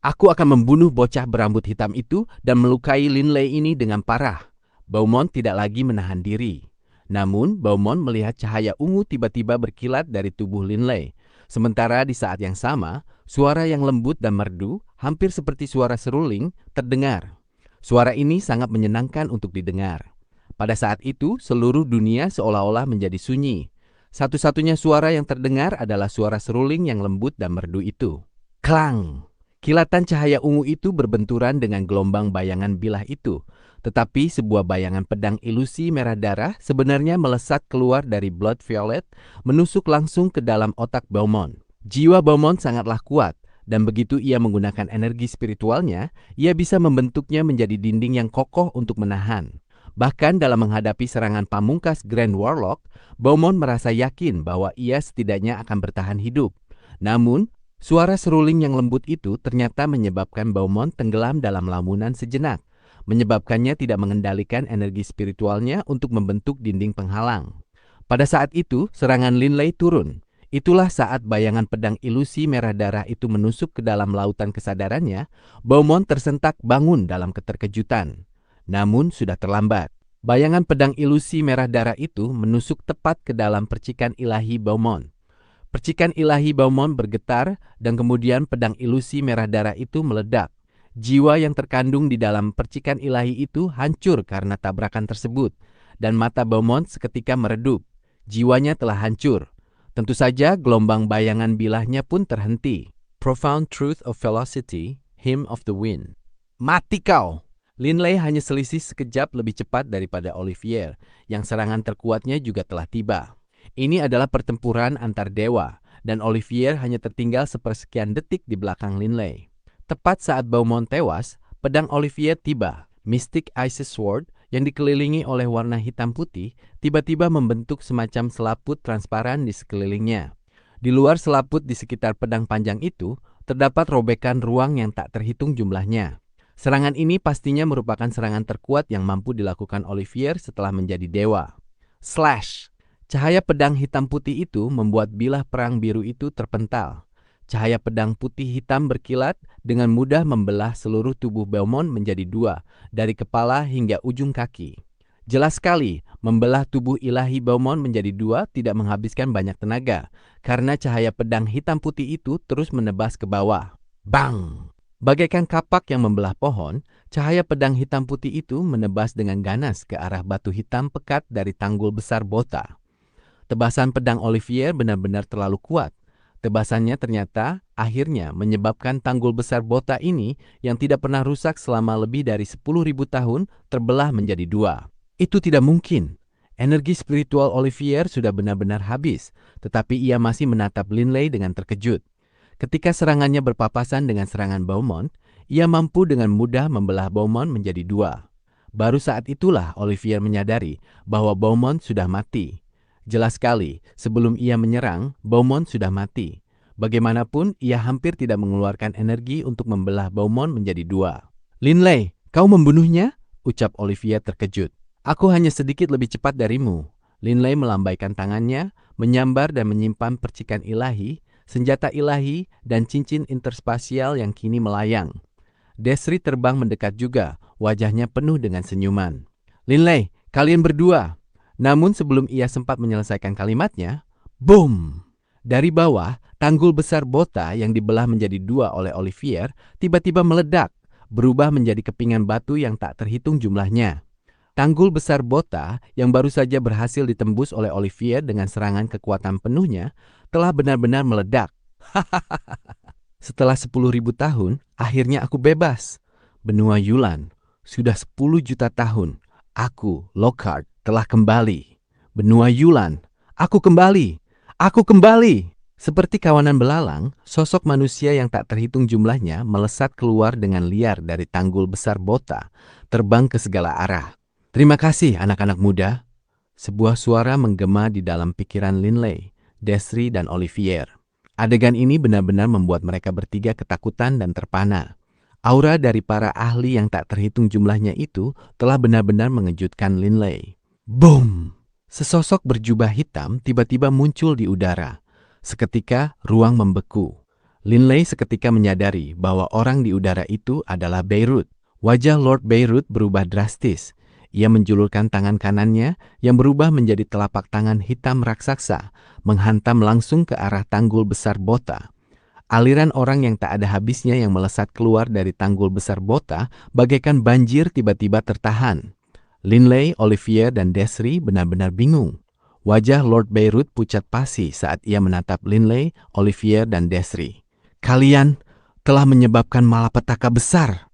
Aku akan membunuh bocah berambut hitam itu dan melukai Linley ini dengan parah. Beaumont tidak lagi menahan diri. Namun, Beaumont melihat cahaya ungu tiba-tiba berkilat dari tubuh Linley. Sementara di saat yang sama, suara yang lembut dan merdu, hampir seperti suara seruling, terdengar. Suara ini sangat menyenangkan untuk didengar. Pada saat itu, seluruh dunia seolah-olah menjadi sunyi. Satu-satunya suara yang terdengar adalah suara seruling yang lembut dan merdu itu. Klang! Kilatan cahaya ungu itu berbenturan dengan gelombang bayangan bilah itu. Tetapi sebuah bayangan pedang ilusi merah darah sebenarnya melesat keluar dari Blood Violet, menusuk langsung ke dalam otak Beaumont. Jiwa Beaumont sangatlah kuat, dan begitu ia menggunakan energi spiritualnya, ia bisa membentuknya menjadi dinding yang kokoh untuk menahan. Bahkan dalam menghadapi serangan pamungkas Grand Warlock, Beaumont merasa yakin bahwa ia setidaknya akan bertahan hidup. Namun, suara seruling yang lembut itu ternyata menyebabkan Beaumont tenggelam dalam lamunan sejenak, menyebabkannya tidak mengendalikan energi spiritualnya untuk membentuk dinding penghalang. Pada saat itu, serangan Linley turun. Itulah saat bayangan pedang ilusi merah darah itu menusuk ke dalam lautan kesadarannya, Beaumont tersentak bangun dalam keterkejutan. Namun sudah terlambat. Bayangan pedang ilusi merah darah itu menusuk tepat ke dalam percikan ilahi Beaumont. Percikan ilahi Beaumont bergetar dan kemudian pedang ilusi merah darah itu meledak. Jiwa yang terkandung di dalam percikan ilahi itu hancur karena tabrakan tersebut, dan mata Beaumont seketika meredup. Jiwanya telah hancur. Tentu saja gelombang bayangan bilahnya pun terhenti. Profound Truth of Velocity, Hymn of the Wind. Mati kau! Linley hanya selisih sekejap lebih cepat daripada Olivier, yang serangan terkuatnya juga telah tiba. Ini adalah pertempuran antar dewa, dan Olivier hanya tertinggal sepersekian detik di belakang Linley. Tepat saat Beaumont tewas, pedang Olivier tiba. Mystic Isis Sword yang dikelilingi oleh warna hitam putih tiba-tiba membentuk semacam selaput transparan di sekelilingnya. Di luar selaput di sekitar pedang panjang itu, terdapat robekan ruang yang tak terhitung jumlahnya. Serangan ini pastinya merupakan serangan terkuat yang mampu dilakukan Olivier setelah menjadi dewa. Slash! Cahaya pedang hitam putih itu membuat bilah perang biru itu terpental. Cahaya pedang putih hitam berkilat dengan mudah membelah seluruh tubuh Beaumont menjadi dua, dari kepala hingga ujung kaki. Jelas sekali, membelah tubuh ilahi Beaumont menjadi dua tidak menghabiskan banyak tenaga, karena cahaya pedang hitam putih itu terus menebas ke bawah. Bang! Bagaikan kapak yang membelah pohon, cahaya pedang hitam putih itu menebas dengan ganas ke arah batu hitam pekat dari tanggul besar Bota. Tebasan pedang Olivier benar-benar terlalu kuat. Tebasannya ternyata akhirnya menyebabkan tanggul besar Bota ini yang tidak pernah rusak selama lebih dari 10.000 tahun terbelah menjadi dua. Itu tidak mungkin. Energi spiritual Olivier sudah benar-benar habis, tetapi ia masih menatap Linley dengan terkejut. Ketika serangannya berpapasan dengan serangan Beaumont, ia mampu dengan mudah membelah Beaumont menjadi dua. Baru saat itulah Olivier menyadari bahwa Beaumont sudah mati. Jelas sekali, sebelum ia menyerang, Beaumont sudah mati. Bagaimanapun, ia hampir tidak mengeluarkan energi untuk membelah Beaumont menjadi dua. "Linley, kau membunuhnya?" ucap Olivier terkejut. "Aku hanya sedikit lebih cepat darimu." Linley melambaikan tangannya, menyambar dan menyimpan percikan ilahi, senjata ilahi, dan cincin interspasial yang kini melayang. Desri terbang mendekat juga, wajahnya penuh dengan senyuman. "Linley, kalian berdua." Namun sebelum ia sempat menyelesaikan kalimatnya, boom! Dari bawah, tanggul besar Bota yang dibelah menjadi dua oleh Olivier tiba-tiba meledak, berubah menjadi kepingan batu yang tak terhitung jumlahnya. Tanggul besar Bota yang baru saja berhasil ditembus oleh Olivier dengan serangan kekuatan penuhnya telah benar-benar meledak. Setelah 10.000 tahun, akhirnya aku bebas. Benua Yulan, sudah 10 juta tahun, aku, Lockhart, telah kembali. Benua Yulan, aku kembali! Aku kembali! Seperti kawanan belalang, sosok manusia yang tak terhitung jumlahnya melesat keluar dengan liar dari tanggul besar Bota, terbang ke segala arah. "Terima kasih anak-anak muda," Sebuah suara menggema di dalam pikiran Linley, Desri, dan Olivier. Adegan ini benar-benar membuat mereka bertiga ketakutan dan terpana. Aura dari para ahli yang tak terhitung jumlahnya itu telah benar-benar mengejutkan Linley. Boom! Sesosok berjubah hitam tiba-tiba muncul di udara. Seketika, ruang membeku. Linley seketika menyadari bahwa orang di udara itu adalah Beirut. Wajah Lord Beirut berubah drastis. Ia menjulurkan tangan kanannya yang berubah menjadi telapak tangan hitam raksasa, menghantam langsung ke arah tanggul besar Bota. Aliran orang yang tak ada habisnya yang melesat keluar dari tanggul besar Bota bagaikan banjir tiba-tiba tertahan. Linley, Olivier, dan Desri benar-benar bingung. Wajah Lord Beirut pucat pasi saat ia menatap Linley, Olivier, dan Desri. Kalian telah menyebabkan malapetaka besar.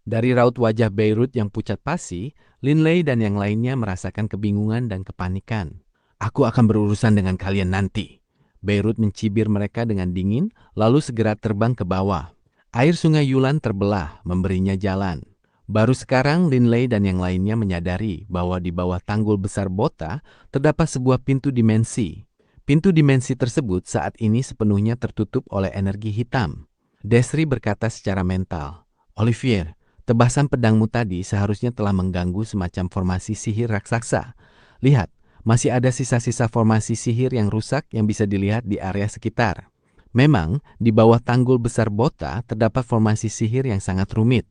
Dari raut wajah Beirut yang pucat pasi, Linley dan yang lainnya merasakan kebingungan dan kepanikan. Aku akan berurusan dengan kalian nanti. Beirut mencibir mereka dengan dingin, lalu segera terbang ke bawah. Air sungai Yulan terbelah, memberinya jalan. Baru sekarang Linley dan yang lainnya menyadari bahwa di bawah tanggul besar Bota terdapat sebuah pintu dimensi. Pintu dimensi tersebut saat ini sepenuhnya tertutup oleh energi hitam. Desri berkata secara mental, Olivier, tebasan pedangmu tadi seharusnya telah mengganggu semacam formasi sihir raksasa. Lihat, masih ada sisa-sisa formasi sihir yang rusak yang bisa dilihat di area sekitar. Memang, di bawah tanggul besar Bota terdapat formasi sihir yang sangat rumit.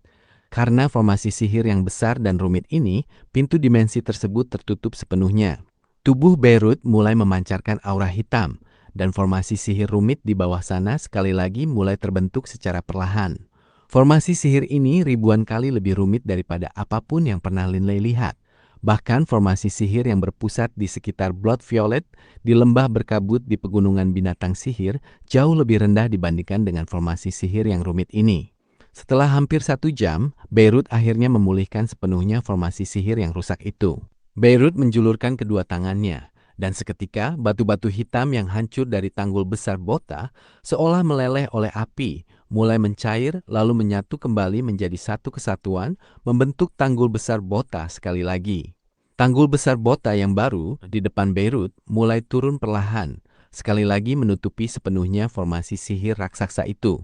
Karena formasi sihir yang besar dan rumit ini, pintu dimensi tersebut tertutup sepenuhnya. Tubuh Beirut mulai memancarkan aura hitam, dan formasi sihir rumit di bawah sana sekali lagi mulai terbentuk secara perlahan. Formasi sihir ini ribuan kali lebih rumit daripada apapun yang pernah Linley lihat. Bahkan formasi sihir yang berpusat di sekitar Blood Violet di lembah berkabut di pegunungan binatang sihir jauh lebih rendah dibandingkan dengan formasi sihir yang rumit ini. Setelah hampir 1 jam, Beirut akhirnya memulihkan sepenuhnya formasi sihir yang rusak itu. Beirut menjulurkan kedua tangannya, dan seketika batu-batu hitam yang hancur dari tanggul besar Bota seolah meleleh oleh api, mulai mencair lalu menyatu kembali menjadi satu kesatuan, membentuk tanggul besar Bota sekali lagi. Tanggul besar Bota yang baru di depan Beirut mulai turun perlahan, sekali lagi menutupi sepenuhnya formasi sihir raksasa itu.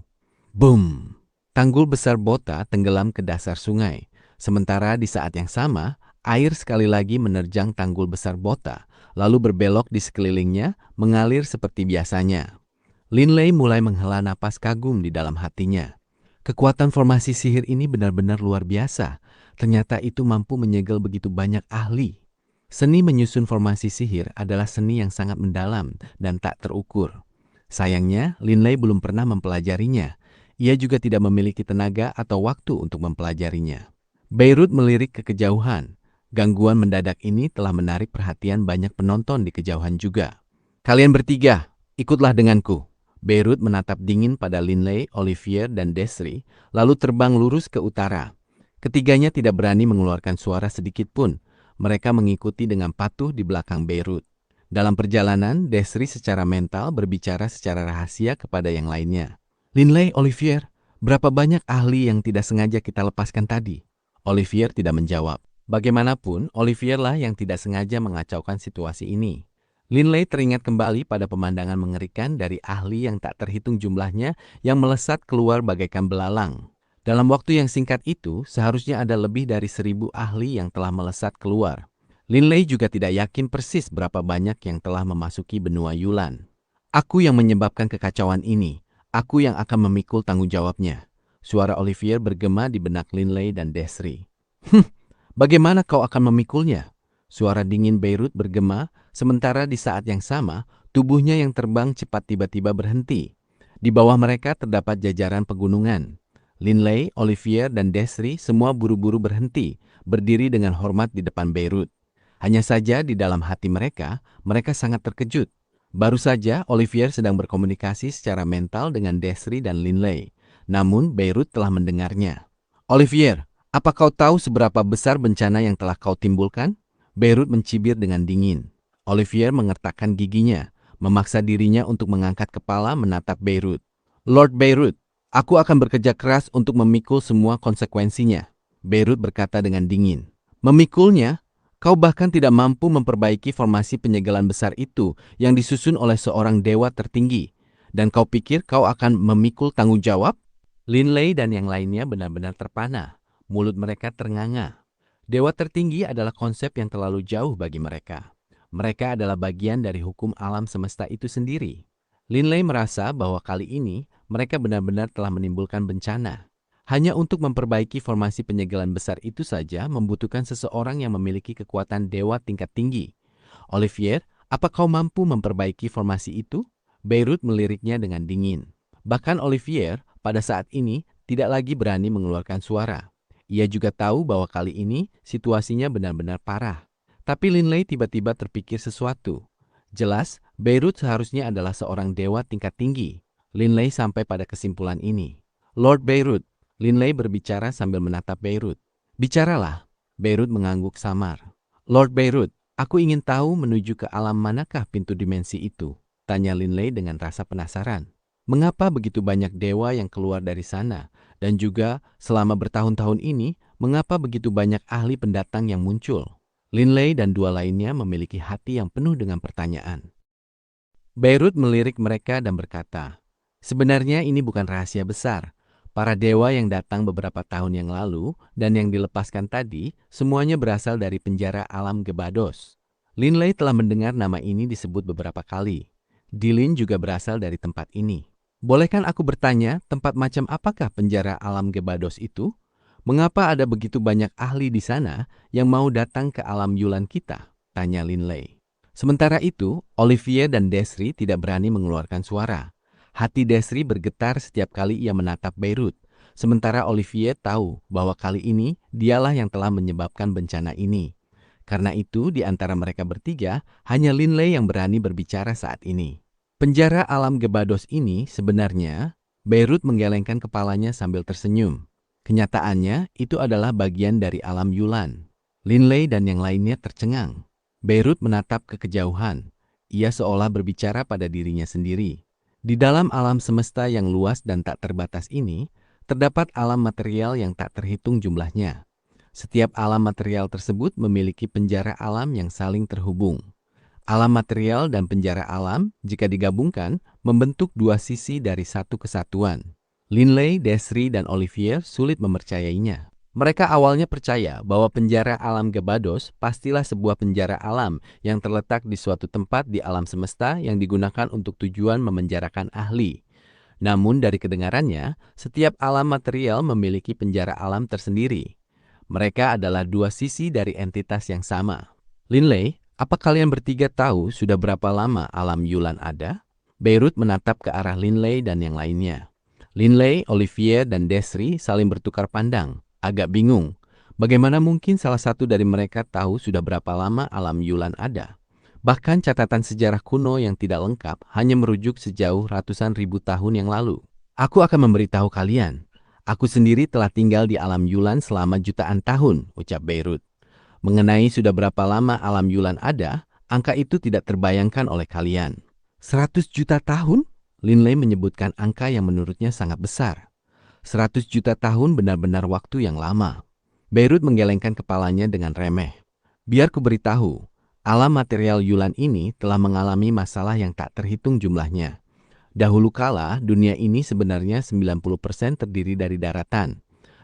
Boom! Tanggul besar Bota tenggelam ke dasar sungai. Sementara di saat yang sama, air sekali lagi menerjang tanggul besar Bota, lalu berbelok di sekelilingnya, mengalir seperti biasanya. Linley mulai menghela napas kagum di dalam hatinya. Kekuatan formasi sihir ini benar-benar luar biasa. Ternyata itu mampu menyegel begitu banyak ahli. Seni menyusun formasi sihir adalah seni yang sangat mendalam dan tak terukur. Sayangnya, Linley belum pernah mempelajarinya. Ia juga tidak memiliki tenaga atau waktu untuk mempelajarinya. Beirut melirik ke kejauhan. Gangguan mendadak ini telah menarik perhatian banyak penonton di kejauhan juga. Kalian bertiga, ikutlah denganku. Beirut menatap dingin pada Linley, Olivier, dan Desri, lalu terbang lurus ke utara. Ketiganya tidak berani mengeluarkan suara sedikit pun. Mereka mengikuti dengan patuh di belakang Beirut. Dalam perjalanan, Desri secara mental berbicara secara rahasia kepada yang lainnya. Linley, Olivier, berapa banyak ahli yang tidak sengaja kita lepaskan tadi? Olivier tidak menjawab. Bagaimanapun, Olivier lah yang tidak sengaja mengacaukan situasi ini. Linley teringat kembali pada pemandangan mengerikan dari ahli yang tak terhitung jumlahnya yang melesat keluar bagaikan belalang. Dalam waktu yang singkat itu, seharusnya ada lebih dari 1.000 ahli yang telah melesat keluar. Linley juga tidak yakin persis berapa banyak yang telah memasuki benua Yulan. Aku yang menyebabkan kekacauan ini. Aku yang akan memikul tanggung jawabnya. Suara Olivier bergema di benak Linley dan Desri. Bagaimana kau akan memikulnya? Suara dingin Beirut bergema, sementara di saat yang sama, tubuhnya yang terbang cepat tiba-tiba berhenti. Di bawah mereka terdapat jajaran pegunungan. Linley, Olivier, dan Desri semua buru-buru berhenti, berdiri dengan hormat di depan Beirut. Hanya saja di dalam hati mereka, mereka sangat terkejut. Baru saja Olivier sedang berkomunikasi secara mental dengan Desri dan Linley. Namun Beirut telah mendengarnya. Olivier, apa kau tahu seberapa besar bencana yang telah kau timbulkan? Beirut mencibir dengan dingin. Olivier mengertakkan giginya, memaksa dirinya untuk mengangkat kepala menatap Beirut. Lord Beirut, aku akan bekerja keras untuk memikul semua konsekuensinya. Beirut berkata dengan dingin. Memikulnya? Kau bahkan tidak mampu memperbaiki formasi penyegelan besar itu yang disusun oleh seorang dewa tertinggi. Dan kau pikir kau akan memikul tanggung jawab? Linley dan yang lainnya benar-benar terpana. Mulut mereka ternganga. Dewa tertinggi adalah konsep yang terlalu jauh bagi mereka. Mereka adalah bagian dari hukum alam semesta itu sendiri. Linley merasa bahwa kali ini mereka benar-benar telah menimbulkan bencana. Hanya untuk memperbaiki formasi penyegelan besar itu saja membutuhkan seseorang yang memiliki kekuatan dewa tingkat tinggi. Olivier, apa kau mampu memperbaiki formasi itu? Beirut meliriknya dengan dingin. Bahkan Olivier pada saat ini tidak lagi berani mengeluarkan suara. Ia juga tahu bahwa kali ini situasinya benar-benar parah. Tapi Linley tiba-tiba terpikir sesuatu. Jelas, Beirut seharusnya adalah seorang dewa tingkat tinggi. Linley sampai pada kesimpulan ini. Lord Beirut, Linley berbicara sambil menatap Beirut. Bicaralah. Beirut mengangguk samar. Lord Beirut, aku ingin tahu menuju ke alam manakah pintu dimensi itu? Tanya Linley dengan rasa penasaran. Mengapa begitu banyak dewa yang keluar dari sana? Dan juga selama bertahun-tahun ini, mengapa begitu banyak ahli pendatang yang muncul? Linley dan dua lainnya memiliki hati yang penuh dengan pertanyaan. Beirut melirik mereka dan berkata, sebenarnya ini bukan rahasia besar. Para dewa yang datang beberapa tahun yang lalu dan yang dilepaskan tadi, semuanya berasal dari penjara alam Gebados. Linley telah mendengar nama ini disebut beberapa kali. Dilin juga berasal dari tempat ini. Bolehkan aku bertanya, tempat macam apakah penjara alam Gebados itu? Mengapa ada begitu banyak ahli di sana yang mau datang ke alam Yulan kita? Tanya Linley. Sementara itu, Olivier dan Desri tidak berani mengeluarkan suara. Hati Desri bergetar setiap kali ia menatap Beirut. Sementara Olivier tahu bahwa kali ini dialah yang telah menyebabkan bencana ini. Karena itu, di antara mereka bertiga, hanya Linley yang berani berbicara saat ini. Penjara alam Gebados ini sebenarnya, Beirut menggelengkan kepalanya sambil tersenyum. Kenyataannya, itu adalah bagian dari alam Yulan. Linley dan yang lainnya tercengang. Beirut menatap ke kejauhan. Ia seolah berbicara pada dirinya sendiri. Di dalam alam semesta yang luas dan tak terbatas ini, terdapat alam material yang tak terhitung jumlahnya. Setiap alam material tersebut memiliki penjara alam yang saling terhubung. Alam material dan penjara alam, jika digabungkan, membentuk dua sisi dari satu kesatuan. Linley, Desri, dan Olivier sulit mempercayainya. Mereka awalnya percaya bahwa penjara alam Gebados pastilah sebuah penjara alam yang terletak di suatu tempat di alam semesta yang digunakan untuk tujuan memenjarakan ahli. Namun dari kedengarannya, setiap alam material memiliki penjara alam tersendiri. Mereka adalah dua sisi dari entitas yang sama. Linley, apa kalian bertiga tahu sudah berapa lama alam Yulan ada? Beirut menatap ke arah Linley dan yang lainnya. Linley, Olivier, dan Desri saling bertukar pandang. Agak bingung, bagaimana mungkin salah satu dari mereka tahu sudah berapa lama alam Yulan ada? Bahkan catatan sejarah kuno yang tidak lengkap hanya merujuk sejauh ratusan ribu tahun yang lalu. Aku akan memberitahu kalian. Aku sendiri telah tinggal di alam Yulan selama jutaan tahun, ucap Beirut. Mengenai sudah berapa lama alam Yulan ada, angka itu tidak terbayangkan oleh kalian. 100 juta tahun? Linley menyebutkan angka yang menurutnya sangat besar. 100 juta tahun benar-benar waktu yang lama. Beirut menggelengkan kepalanya dengan remeh. Biar ku beritahu, alam material Yulan ini telah mengalami masalah yang tak terhitung jumlahnya. Dahulu kala, dunia ini sebenarnya 90% terdiri dari daratan.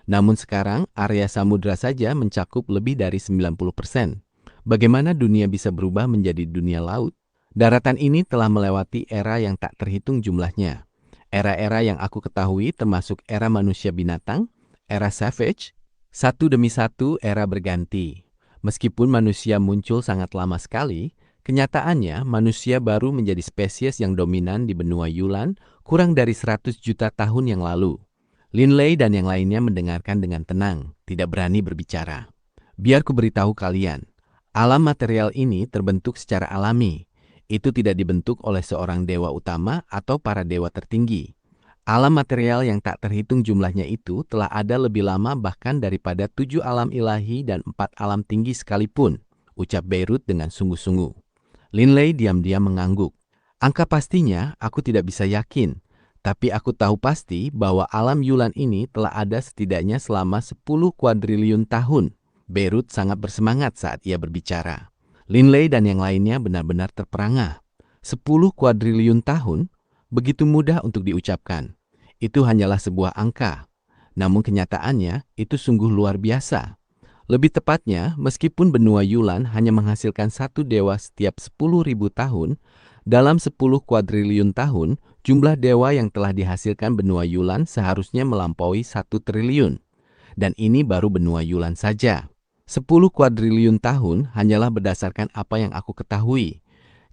Namun sekarang, area samudra saja mencakup lebih dari 90%. Bagaimana dunia bisa berubah menjadi dunia laut? Daratan ini telah melewati era yang tak terhitung jumlahnya. Era-era yang aku ketahui termasuk era manusia binatang, era savage, satu demi satu era berganti. Meskipun manusia muncul sangat lama sekali, kenyataannya manusia baru menjadi spesies yang dominan di benua Yulan kurang dari 100 juta tahun yang lalu. Linley dan yang lainnya mendengarkan dengan tenang, tidak berani berbicara. Biar ku beritahu kalian, alam material ini terbentuk secara alami. Itu tidak dibentuk oleh seorang dewa utama atau para dewa tertinggi. Alam material yang tak terhitung jumlahnya itu telah ada lebih lama bahkan daripada 7 alam ilahi dan 4 alam tinggi sekalipun, ucap Beirut dengan sungguh-sungguh. Linley diam-diam mengangguk. Angka pastinya aku tidak bisa yakin, tapi aku tahu pasti bahwa alam Yulan ini telah ada setidaknya selama 10 kuadriliun tahun. Beirut sangat bersemangat saat ia berbicara. Linley dan yang lainnya benar-benar terperangah. 10 kuadriliun tahun begitu mudah untuk diucapkan. Itu hanyalah sebuah angka. Namun kenyataannya itu sungguh luar biasa. Lebih tepatnya, meskipun benua Yulan hanya menghasilkan satu dewa setiap 10.000 tahun, dalam 10 kuadriliun tahun, jumlah dewa yang telah dihasilkan benua Yulan seharusnya melampaui 1 triliun. Dan ini baru benua Yulan saja. 10 kuadriliun tahun hanyalah berdasarkan apa yang aku ketahui.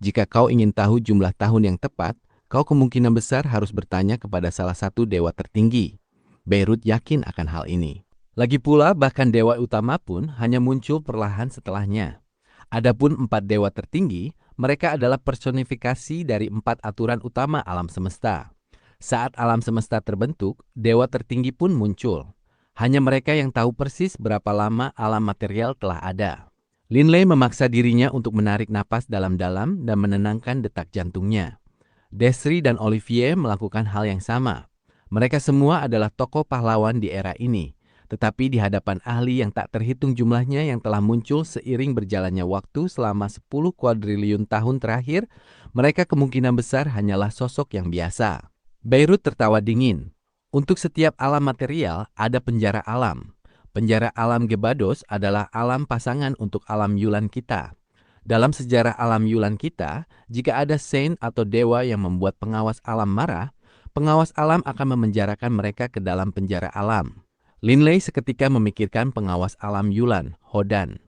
Jika kau ingin tahu jumlah tahun yang tepat, kau kemungkinan besar harus bertanya kepada salah satu dewa tertinggi. Beirut yakin akan hal ini. Lagi pula, bahkan dewa utama pun hanya muncul perlahan setelahnya. Adapun 4 dewa tertinggi, mereka adalah personifikasi dari 4 aturan utama alam semesta. Saat alam semesta terbentuk, dewa tertinggi pun muncul. Hanya mereka yang tahu persis berapa lama alam material telah ada. Linley memaksa dirinya untuk menarik napas dalam-dalam dan menenangkan detak jantungnya. Desri dan Olivier melakukan hal yang sama. Mereka semua adalah tokoh pahlawan di era ini, tetapi di hadapan ahli yang tak terhitung jumlahnya yang telah muncul seiring berjalannya waktu selama 10 kuadriliun tahun terakhir, mereka kemungkinan besar hanyalah sosok yang biasa. Beirut tertawa dingin. Untuk setiap alam material ada penjara alam. Penjara alam Gebados adalah alam pasangan untuk alam Yulan kita. Dalam sejarah alam Yulan kita, jika ada saint atau dewa yang membuat pengawas alam marah, pengawas alam akan memenjarakan mereka ke dalam penjara alam. Linley seketika memikirkan pengawas alam Yulan, Hodan.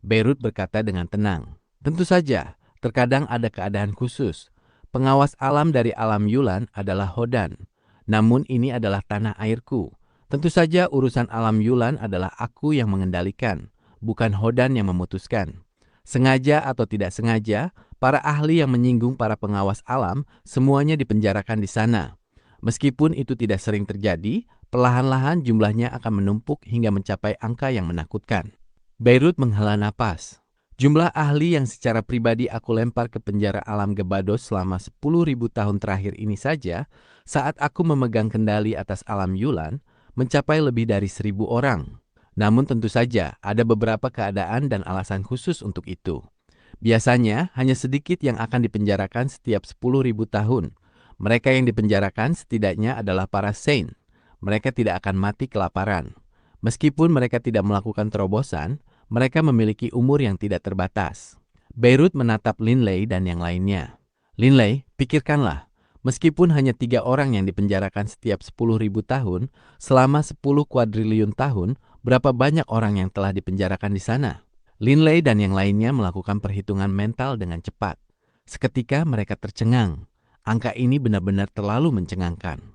Beirut berkata dengan tenang, "Tentu saja, terkadang ada keadaan khusus. Pengawas alam dari alam Yulan adalah Hodan. Namun ini adalah tanah airku. Tentu saja urusan alam Yulan adalah aku yang mengendalikan, bukan Hodan yang memutuskan. Sengaja atau tidak sengaja, para ahli yang menyinggung para pengawas alam semuanya dipenjarakan di sana. Meskipun itu tidak sering terjadi, perlahan-lahan jumlahnya akan menumpuk hingga mencapai angka yang menakutkan." Beirut menghela napas. Jumlah ahli yang secara pribadi aku lempar ke penjara alam Gebados selama 10.000 tahun terakhir ini saja, saat aku memegang kendali atas alam Yulan, mencapai lebih dari 1.000 orang. Namun tentu saja ada beberapa keadaan dan alasan khusus untuk itu. Biasanya hanya sedikit yang akan dipenjarakan setiap 10.000 tahun. Mereka yang dipenjarakan setidaknya adalah para saint. Mereka tidak akan mati kelaparan. Meskipun mereka tidak melakukan terobosan, mereka memiliki umur yang tidak terbatas. Beirut menatap Linley dan yang lainnya. Linley, pikirkanlah, meskipun hanya 3 orang yang dipenjarakan setiap 10.000 tahun, selama 10 kuadriliun tahun, berapa banyak orang yang telah dipenjarakan di sana? Linley dan yang lainnya melakukan perhitungan mental dengan cepat. Seketika mereka tercengang. Angka ini benar-benar terlalu mencengangkan.